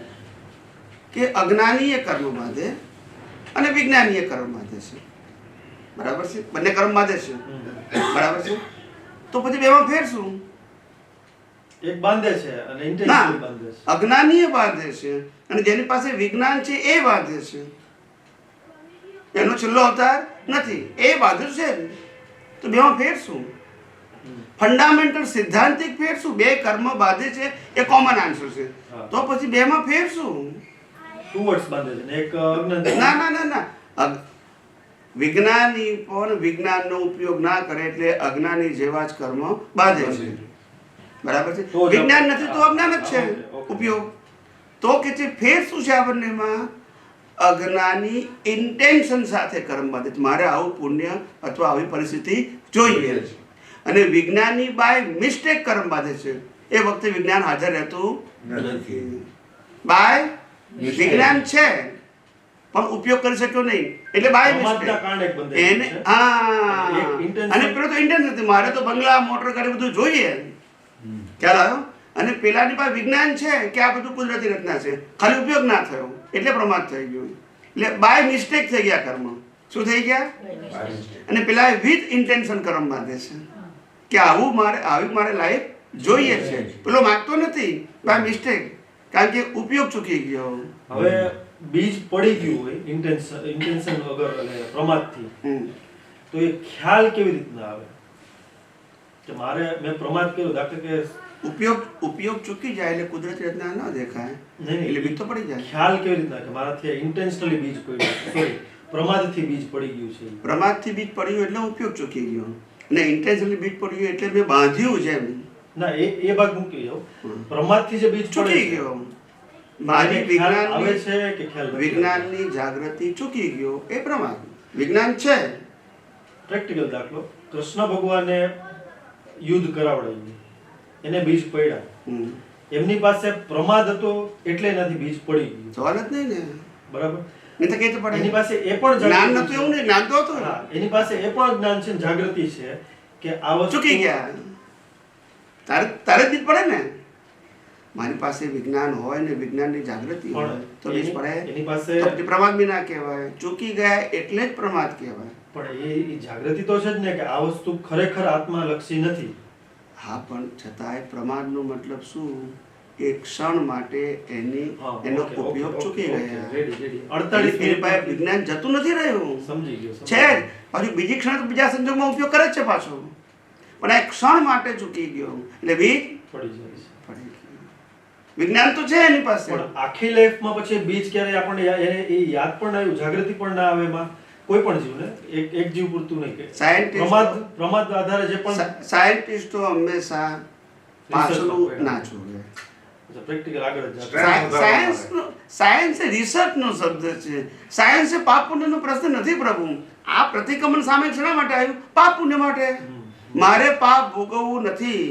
S2: કે અજ્ઞાનીય કર્મ બાંધે અને વિજ્ઞાનીય કર્મ બાંધે છે, બરાબર છે? બંને કર્મ બાંધે છે, બરાબર છે? તો પછી બેમાં ફેર શું?
S7: એક બાંધે છે અને ઇન્ટેન્શનલી બાંધે છે.
S2: અજ્ઞાનીય બાંધે છે અને જેની પાસે વિજ્ઞાન છે એ બાંધે છે. એનો છેલ્લો અવતાર નથી, એ બાંધે છે. તો બેમાં ફેર શું? ફંડામેન્ટલ સિદ્ધાંતિક ફેર શું? બે કર્મ બાંધે છે એ કોમન આન્સર છે. તો પછી બેમાં ફેર શું?
S7: ટુ વર્ડ્સ બાંધે છે ને એક અજ્ઞાન.
S2: ના. વિજ્ઞાની પણ વિજ્ઞાનનો ઉપયોગ ના કરે એટલે અજ્ઞાની જેવા જ કર્મ બાંધે છે, બરાબર છે? વિજ્ઞાન નથી તો અજ્ઞાન જ છે ઉપયોગ. તો કે છે ફેર શું છે આ બંનેમાં? અજ્ઞાની ઇન્ટેન્શન સાથે કર્મ બાંધે છે, મારે આવું પુણ્ય અથવા આવી પરિસ્થિતિ જોઈએ, અને વિજ્ઞાની બાય મિસ્ટેક કર્મ બાંધે છે. એ વખતે વિજ્ઞાન હાજર રહેતું નથી. બાય વિજ્ઞાન છે પણ ઉપયોગ કરી શક્યો નહીં, એટલે બાય મિસ્ટેક એને. અને પેલો તો ઇન્ટેન્શન નથી, મારે તો બંગલા, મોટર ગાડી બધું જોઈએ, ખ્યાલ આવ્યો? અને પેલાની પાસે વિજ્ઞાન છે કે આ બધું કુદરતી રચના છે, ખાલી ઉપયોગ ના થયો એટલે પ્રમાદ થઈ ગયું. એટલે બાય મિસ્ટેક થઈ ગયા કર્મ. શું થઈ ગયા? અને પેલા વિથ ઇન્ટેન્શન કર્મ બાંધે છે કે આવી મારે લાઈફ જોઈએ છે. પેલો માગતો નથી, બાય મિસ્ટેક, કારણ કે ઉપયોગ ચૂકી ગયો.
S7: હવે બીજ પડી ગયું હોય ઇન્ટેન્શન વગર અને પ્રમાદથી, તો એ ખ્યાલ કેવી રીતના આવે કે મેં પ્રમાદ કર્યો? દાખલા કે
S2: ઉપયોગ ચૂકી જાય એટલે કુદરતી રચના ન દેખાય, એટલે બીજ તો પડી જાય.
S7: ખ્યાલ કેવી રીતના કે મારાથી ઇન્ટેન્શનલી બીજ પડ્યું, સોરી પ્રમાદથી બીજ પડી ગયું છે?
S2: પ્રમાદથી બીજ પડ્યું એટલે ઉપયોગ ચૂકી ગયો, અને ઇન્ટેન્શનલી બીજ પડ્યું એટલે મેં બાંધ્યું છે એમ.
S7: ના, એ ભાગ મૂકી જાઓ. પ્રમાદથી જે બીજ
S2: ચૂકી ગયો, મારી
S7: વિજ્ઞાનની
S2: જાગૃતિ ચૂકી ગયો, એ પ્રમાદ. વિજ્ઞાન છે.
S7: પ્રેક્ટિકલ દાખલો, કૃષ્ણ ભગવાને યુદ્ધ કરાવડાવ્યું, એને બીજ પડ્યા, એમની પાસે પ્રમાદ હતો એટલે એનાથી બીજ પડી ગયું.
S2: સવાલ જ નહીં ને.
S7: બરાબર.
S2: નહીં તો કઈ પડે
S7: એની પાસે એ પણ
S2: જ્ઞાન
S7: જાગૃતિ
S2: નતું એવું નહીં, જ્ઞાન તો હતું.
S7: હા, એની પાસે એ પણ જ્ઞાન છે, જાગૃતિ છે કે આ વસ્તુ
S2: ચૂકી ગયા. તારે જ બીજ પડે ને. મારી પાસે વિજ્ઞાન હોય ને વિજ્ઞાનની જાગૃતિ હોય તો બીજ પડે.
S7: એની પાસે
S2: તો પછી પ્રમાદ બી ના કહેવાય. ચૂકી ગયા એટલે જ પ્રમાદ કહેવાય.
S7: પણ એ જાગૃતિ તો છે જ ને કે આ વસ્તુ ખરેખર આત્માલક્ષી નથી.
S2: હા, પણ છતાંય પ્રમાદનો મતલબ શું? એક ક્ષણ માટે એનો ઉપયોગ ચૂકી ગયા.
S7: રેડી 48
S2: એની પાસે વિજ્ઞાન જતું નથી રહ્યું.
S7: સમજી ગયો.
S2: છે જ. પાછું બીજી ક્ષણ તો બીજા સંજોગમાં ઉપયોગ કરે જ છે પાછો. પણ આ એક ક્ષણ માટે ચૂકી ગયો એટલે બીજ
S7: પડી જાય છે.
S2: પડી ગયું. વિજ્ઞાન તો છે એની પાસે.
S7: પણ આખી લાઈફમાં પછી બીજ ક્યારે આપણને એ યાદ પણ ના આવ્યું, જાગૃતિ પણ ના આવે એમાં કોઈ પણ જીવને, એક જીવ પૂરતું નહીં કે પ્રમાદ આધારે જે પણ
S2: સાયન્ટિસ્ટો હંમેશા પાછળનું ના જોવે.
S7: પ્રેક્ટિકલ આગળ જ
S2: સાયન્સ એ રિસર્ચનો શબ્દ છે. સાયન્સ એ પાપ પુણ્યનો પ્રશ્ન નથી પ્રભુ. આ પ્રતિક્રમણ સામે શેના માટે આવ્યું? પાપ પુણ્ય માટે. મારે પાપ ભોગવવું નથી,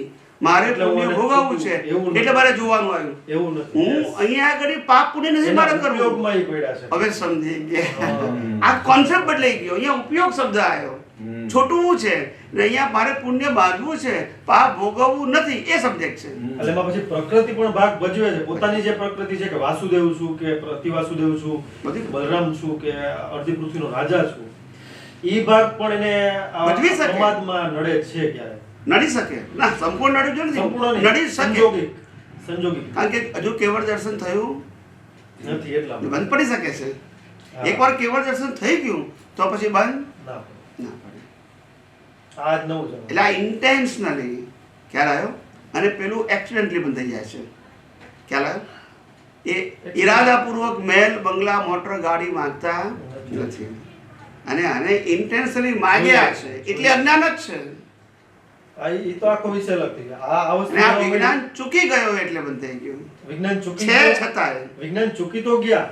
S2: મારે પુણ્ય ભોગવવું છે, એટલે મારે જોવાનું આવ્યું.
S7: એવું નથી.
S2: હું અહીંયા આગળ પાપ પુણ્ય નથી મારે કરવું.
S7: ઉપયોગમાં ઈ પડ્યા છે.
S2: હવે સમજી ગયા. આ કોન્સેપ્ટ બદલાઈ ગયો. અહીંયા ઉપયોગ શબ્દ આવ્યો. છોટું છે ને અહીંયા મારે પુણ્ય બાંધવું છે, પાપ ભોગવવું નથી, એ સબ્જેક્ટ છે.
S7: એટલે એમાં પછી પ્રકૃતિ પણ ભાગ ભજવે છે. પોતાની જે પ્રકૃતિ છે કે વાસુદેવ છું કે પ્રતિવાસુદેવ છું, બલરામ છું કે અડધી પૃથ્વીનો રાજા છું, ઈ ભાગ પણ એને પ્રમાદમાં નડે છે. ક્યારે
S2: નડી શકે ના, સંપૂર્ણ નડ્યું છે
S7: સંપૂર્ણ
S2: નડી શકે.
S7: સંજોગિક
S2: કારણ કે હજુ કેવળ દર્શન થયું
S7: નથી એટલા
S2: બંધ પડી શકે છે. એકવાર કેવળ દર્શન થઈ ગયું તો પછી બંધ
S7: ના
S2: ના પડે.
S7: આ જ નવું છે.
S2: એટલે આ ઇન્ટેન્શનલી ખ્યાલ આવ્યો અને પેલું એક્સિડન્ટલી બંધ થઈ જાય છે. ખ્યાલ આવ્યો? એ ઈરાદાપૂર્વક મહેલ બંગલા મોટર ગાડી માંગતા નથી અને આને ઇન્ટેન્શનલી માંગ્યા છે એટલે અજ્ઞાન જ છે.
S7: ઈ તો આખો વિષય અલગ થઈ ગયો. આ વસ્તુ
S2: અને આ વિજ્ઞાન ચૂકી ગયો એટલે બંધ થઈ ગયું.
S7: વિજ્ઞાન ચૂકી
S2: છે
S7: ગયું.
S2: છતાંય
S7: વિજ્ઞાન ચૂકી તો ગયા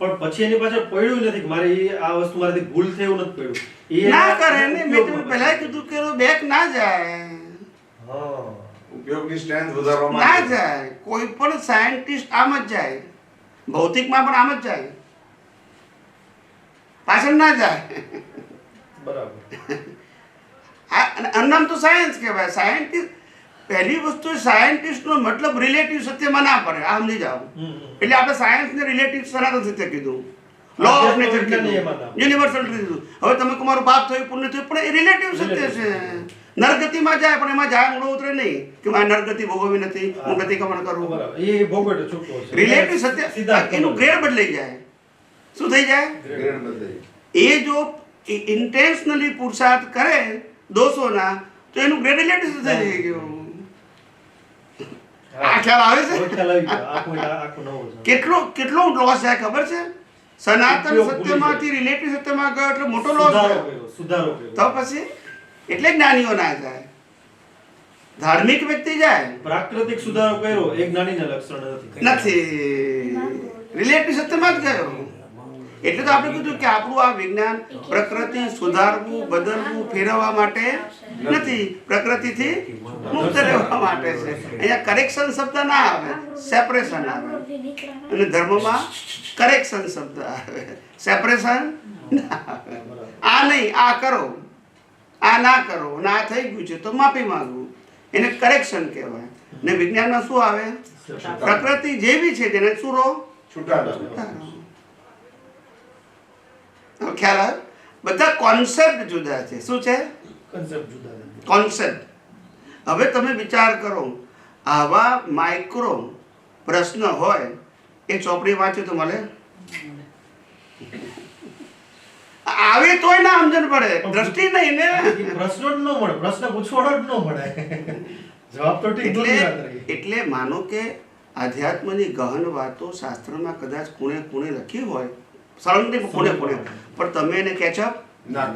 S7: પણ પછી એની પાછળ પડ્યું નથી કે મારે આ વસ્તુ મારાથી ભૂલ થઈ એવું નથી પડ્યું. ઈ
S2: ના કરે ને. મેં તમને પહેલા કીધું કે બેક ના જાય.
S7: હા,
S5: ઉપયોગની સ્ટ્રેન્થ વધારવા
S2: ના
S5: માટે
S2: જાય. કોઈ પણ સાયન્ટિસ્ટ આમ જ જાય. ભૌતિકમાં પણ આમ જ જાય, પાછળ ના જાય.
S7: બરાબર.
S2: અન્નામ તો સાયન્સ કહેવાય. સાયન્ટિસ્ટ પહેલી વસ્તુ સાયન્ટિસ્ટનો મતલબ રિલેટિવ સત્યમાં ના પડે. આ સમજી જાઓ. એટલે આપણે સાયન્સને રિલેટિવ સનાતન સત્ય કીધું, લો ઓફ નેચર કીધું, યુનિવર્સલ કીધું. હવે તમે તમારું પાપ થયું પુણ્ય થયું પણ એ રિલેટિવ સત્ય છે. નરગતિમાં જાય પણ એમાં જાય ઊંડો ઉતરે નહીં કે મારે નરગતિ ભોગવવી નથી, હું પ્રતિક્રમણ કરું.
S7: બરાબર. એ ભોગવટો છૂટો છે.
S2: રિલેટિવ સત્ય એનું ગ્રેડ બદલાઈ જાય. શું થઈ જાય?
S5: ગ્રેડ બદલાય.
S2: એ જો ઇન્ટેન્શનલી પુરુષાર્થ કરે દોષોના તો એનું ગ્રેડ રિલેટિવ થઈ ગયું. આ ખ્યાલ આવે છે?
S7: ખ્યાલ આવી ગયો. આખો નવો છે.
S2: કેટલો લોસ જાય ખબર છે? સનાતન સત્યમાંથી રિલેટિવ સત્યમાં ગયો એટલે મોટો લોસ થયો.
S7: સુધારો કર્યો.
S2: તો પછી એટલે જ્ઞાનીઓ ના જાય, ધાર્મિક વ્યક્તિ જાય.
S7: પ્રાકૃતિક સુધારો કર્યો એ જ્ઞાનીના લક્ષણ
S2: નથી, રિલેટિવ સત્યમાં જ ગયો. એટલે તો આપણે કીધું કે આપણું આ વિજ્ઞાન પ્રકૃતિ સુધારવું, બદલવું, ફેરવવા માટે નથી, પ્રકૃતિથી મુક્ત રહેવા માટે છે. અહીંયા કરેક્શન શબ્દ ના આવે, સેપરેશન આવે. અને ધર્મમાં કરેક્શન શબ્દ આવે, સેપરેશન ના આવે. આ નહીં, આ કરો, આ ના કરો, ના થઈ ગયું છે તો માફી માંગવું, એને કરેક્શન કહેવાય. ને વિજ્ઞાનમાં શું આવે? પ્રકૃતિ જેવી છે તેને શું રો
S5: છૂટાડો.
S2: ખ્યાલ આવે? બધા કોન્સેપ્ટ જુદા છે. શું છે?
S7: કન્સેપ્ટ જુદા છે.
S2: કોન્સેપ્ટ. હવે તમે વિચાર કરો, આવા માઇક્રો પ્રશ્ન હોય એ ચોપડી વાંચો તો મળે? આવે તોય ના સમજણ પડે, દ્રષ્ટિ નહીં ને.
S7: પ્રશ્નો જ ન મળે, પ્રશ્ન પૂછવાનો જ ન મળે, જવાબ તો ઠીક
S2: એટલે માનો કે આધ્યાત્મની ગહન વાતો શાસ્ત્રમાં કદાચ ખૂણે લખી હોય, સળંગ નહીં ખૂણે, પણ તમે એને કેચઅપ
S5: ના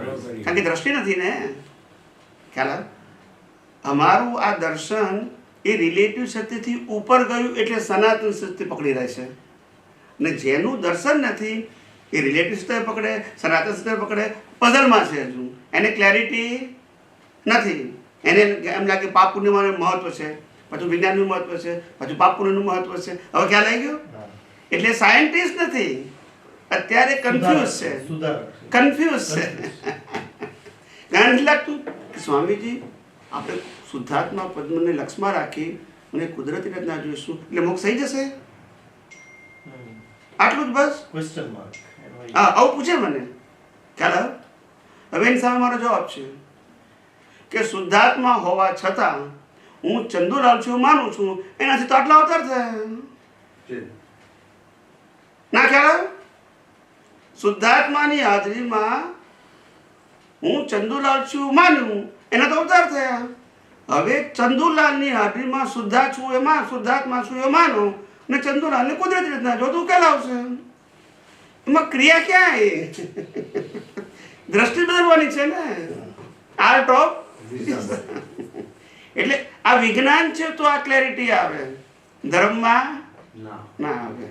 S2: કારણ કે દ્રષ્ટિ નથી ને. ખ્યાલ આવે? અમારું આ દર્શન એ રિલેટિવ સત્યથી ઉપર ગયું એટલે સનાતન સત્ય પકડી રહે છે. ને જેનું દર્શન નથી એ રિલેટિવ સત્ય પકડે, સનાતન સત્ય પકડે, પઝલમાં છે. હજુ એને ક્લેરિટી નથી. એને એમ લાગે પાપ પુણ્યમાં મહત્વ છે, પાછું વિજ્ઞાનનું મહત્વ છે, પાછું પાપ પુણ્યનું મહત્વ છે. હવે ખ્યાલ આવી ગયો? એટલે સાયન્ટિસ્ટ નથી, અત્યારે કન્ફ્યુઝ છે, કન્ફ્યુઝ છે. કારણ નથી લાગતું કે સ્વામીજી આપણે શુદ્ધાત્મા પદ્મને લક્ષમાં રાખી અને કુદરતી રચના જોઈશું એટલે મોક્ષ થઈ જશે? આટલું જ બસ?
S7: Question mark.
S2: હા, આવું પૂછે મને. ખ્યાલ આવે? હવે એની સામે મારો જવાબ છે કે શુદ્ધાત્મા હોવા છતાં હું ચંદુલાલ છું માનું છું, એનાથી તો આટલા અવતાર થયા. ના ખ્યાલ આવે? શુદ્ધાત્માની હાજરીમાં હું ચંદુલાલ છું માન્યું, એના તો અવતાર થયા. હવે ચંદુલાલની હાજરીમાં શુદ્ધાત્મા છું એ માનો ને ચંદુલાલને કુદરતી રીતના જો તો ઉકેલ આવશે. એમાં ક્રિયા ક્યાં એ? દ્રષ્ટિ બદલવાની છે ને, આર્ટ ઓફ. એટલે આ વિજ્ઞાન છે તો આ ક્લેરિટી આવે, ધર્મમાં ના આવે.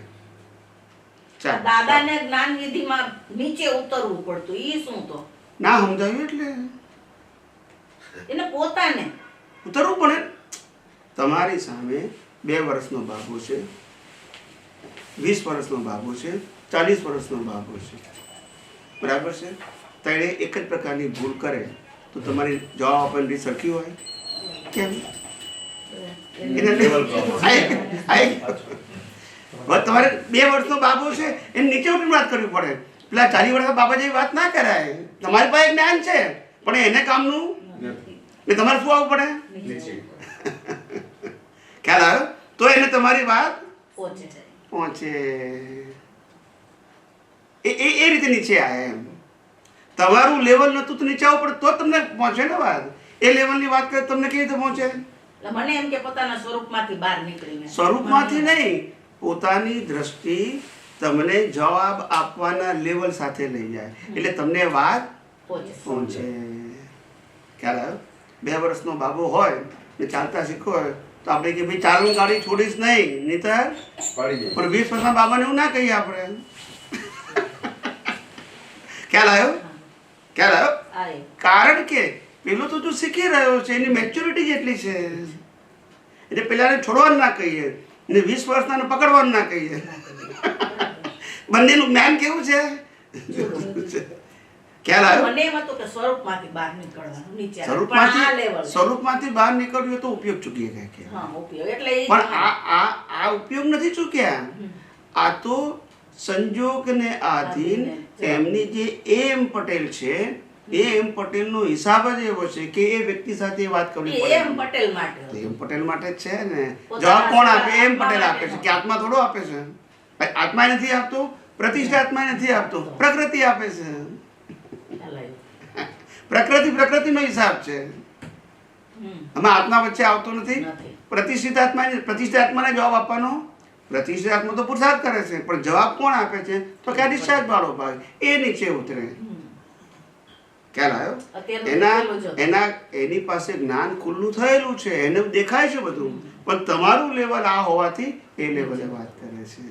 S8: દાદાને જ્ઞાન વિધિમાં નીચે ઉતરવું પડતું, ઈ શું તો
S2: ના સમજાયું એટલે
S8: એને પોતાને
S2: ઉતરવું પડે. તમારી સામે 2 વર્ષનો બાબુ છે, 20 વર્ષનો બાબુ છે, 40 વર્ષનો બાબુ છે, બરાબર છે? તેણે એક જ પ્રકારની ભૂલ કરે તો તમારી જવાબ આપવાની રીત સરખી હોય? કેમ? તમારે 2 વર્ષનો બાબુ છે એને નીચે ઉઠીને વાત કરવી પડે. પેલા 40 વર્ષના બાબા જેવી વાત ના કરાય. તમારી પાસે જ્ઞાન છે પણ એને કામનું ને તમારે શું આવવું પડે? ખ્યાલ આવ્યો? તો એને તમારી વાત પહોંચે. એ રીતે નીચે આવે એમ. તમારું લેવલ નતું તો નીચે આવવું પડે તો તમને પહોંચે ને વાત. એ લેવલની વાત કરે તમને કેવી રીતે પહોંચે?
S8: મને એમ કે પોતાના સ્વરૂપમાંથી બહાર નીકળીને,
S2: સ્વરૂપમાંથી નહીં, પોતાની દ્રષ્ટિ તમને જવાબ આપવાના લેવલ સાથે લઈ જાય એટલે તમને વાત પહોંચે. ખ્યાલ આવ્યો? 2 વર્ષનો બાબુ હોય ને ચાલતા શીખો હોય તો આપણે કે ભાઈ ચાલુ ગાડી છોડીશ નહીં, નહીતર પણ 20 વર્ષના બાબાને એવું ના કહીએ આપણે. ખ્યાલ આવ્યો? ખ્યાલ આવ્યો? કારણ કે પેલો તો જો શીખી રહ્યો છે એની મેચ્યોરિટી જેટલી છે એટલે પેલાને છોડવાનું ના કહીએ ને 20 વર્ષનાને પકડવાનું ના કહીએ. બંનેનું જ્ઞાન કેવું છે? ખ્યાલ આવ્યો?
S8: મને એમ હતું કે સ્વરૂપમાંથી બહાર નીકળવાનું નીચે,
S2: સ્વરૂપમાંથી બહાર નીકળ્યું તો ઉપયોગ ચૂકી ગયા કે પણ આ ઉપયોગ નથી ચૂક્યા. આ તો સંજોગને આધીન એમની જે એમ પટેલ છે એમ પટેલનો હિસાબ જ એવો છે કે એ વ્યક્તિ સાથે વાત કરવી પડે.
S8: એમ પટેલ માટે,
S2: એમ પટેલ માટે જ છે ને. જવાબ કોણ આપે? એમ પટેલ આપે છે. કે આત્મા થોડો આપે છે? આત્મા નથી આપતો, પ્રતિષ્ઠા આત્મા નથી આપતો, પ્રકૃતિ આપે છે. પ્રકૃતિનો હિસાબ છે. આમાં આત્મા વચ્ચે આવતો નથી. પ્રતિષ્ઠિત આત્માને જવાબ આપવાનો. પ્રતિષ્ઠિત આત્મા તો પુરુષાર્થ કરે છે પણ જવાબ કોણ આપે છે? તો કે ડિસ્ચાર્જ વાળો ભાગ એ નીચે ઉતરે. ખ્યાલ આવ્યો? એની પાસે જ્ઞાન ખુલ્લું થયેલું છે, એને દેખાય છે બધું, પણ તમારું લેવલ આ હોવાથી એ લેવલે વાત કરે છે.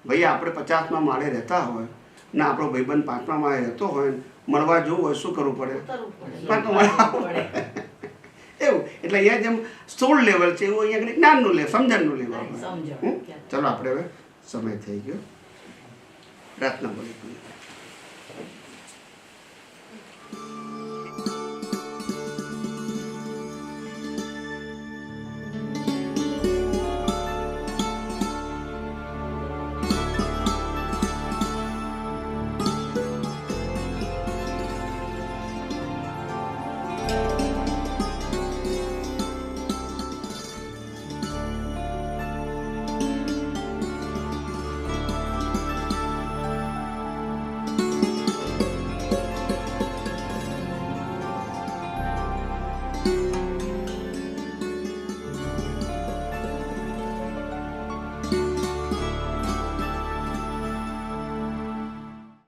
S2: ભાઈ આપણે 50મા માળે રહેતા હોય ને આપણો ભાઈબંધ 5મા માળે રહેતો હોય, મળવા જવું હોય શું કરવું પડે? એવું. એટલે અહીંયા જેમ સ્થૂળ લેવલ છે એવું અહીંયા જ્ઞાનનું લેવલ, સમજણનું લેવલ. ચલો આપણે હવે સમય થઈ ગયો, પ્રાર્થના બોલી.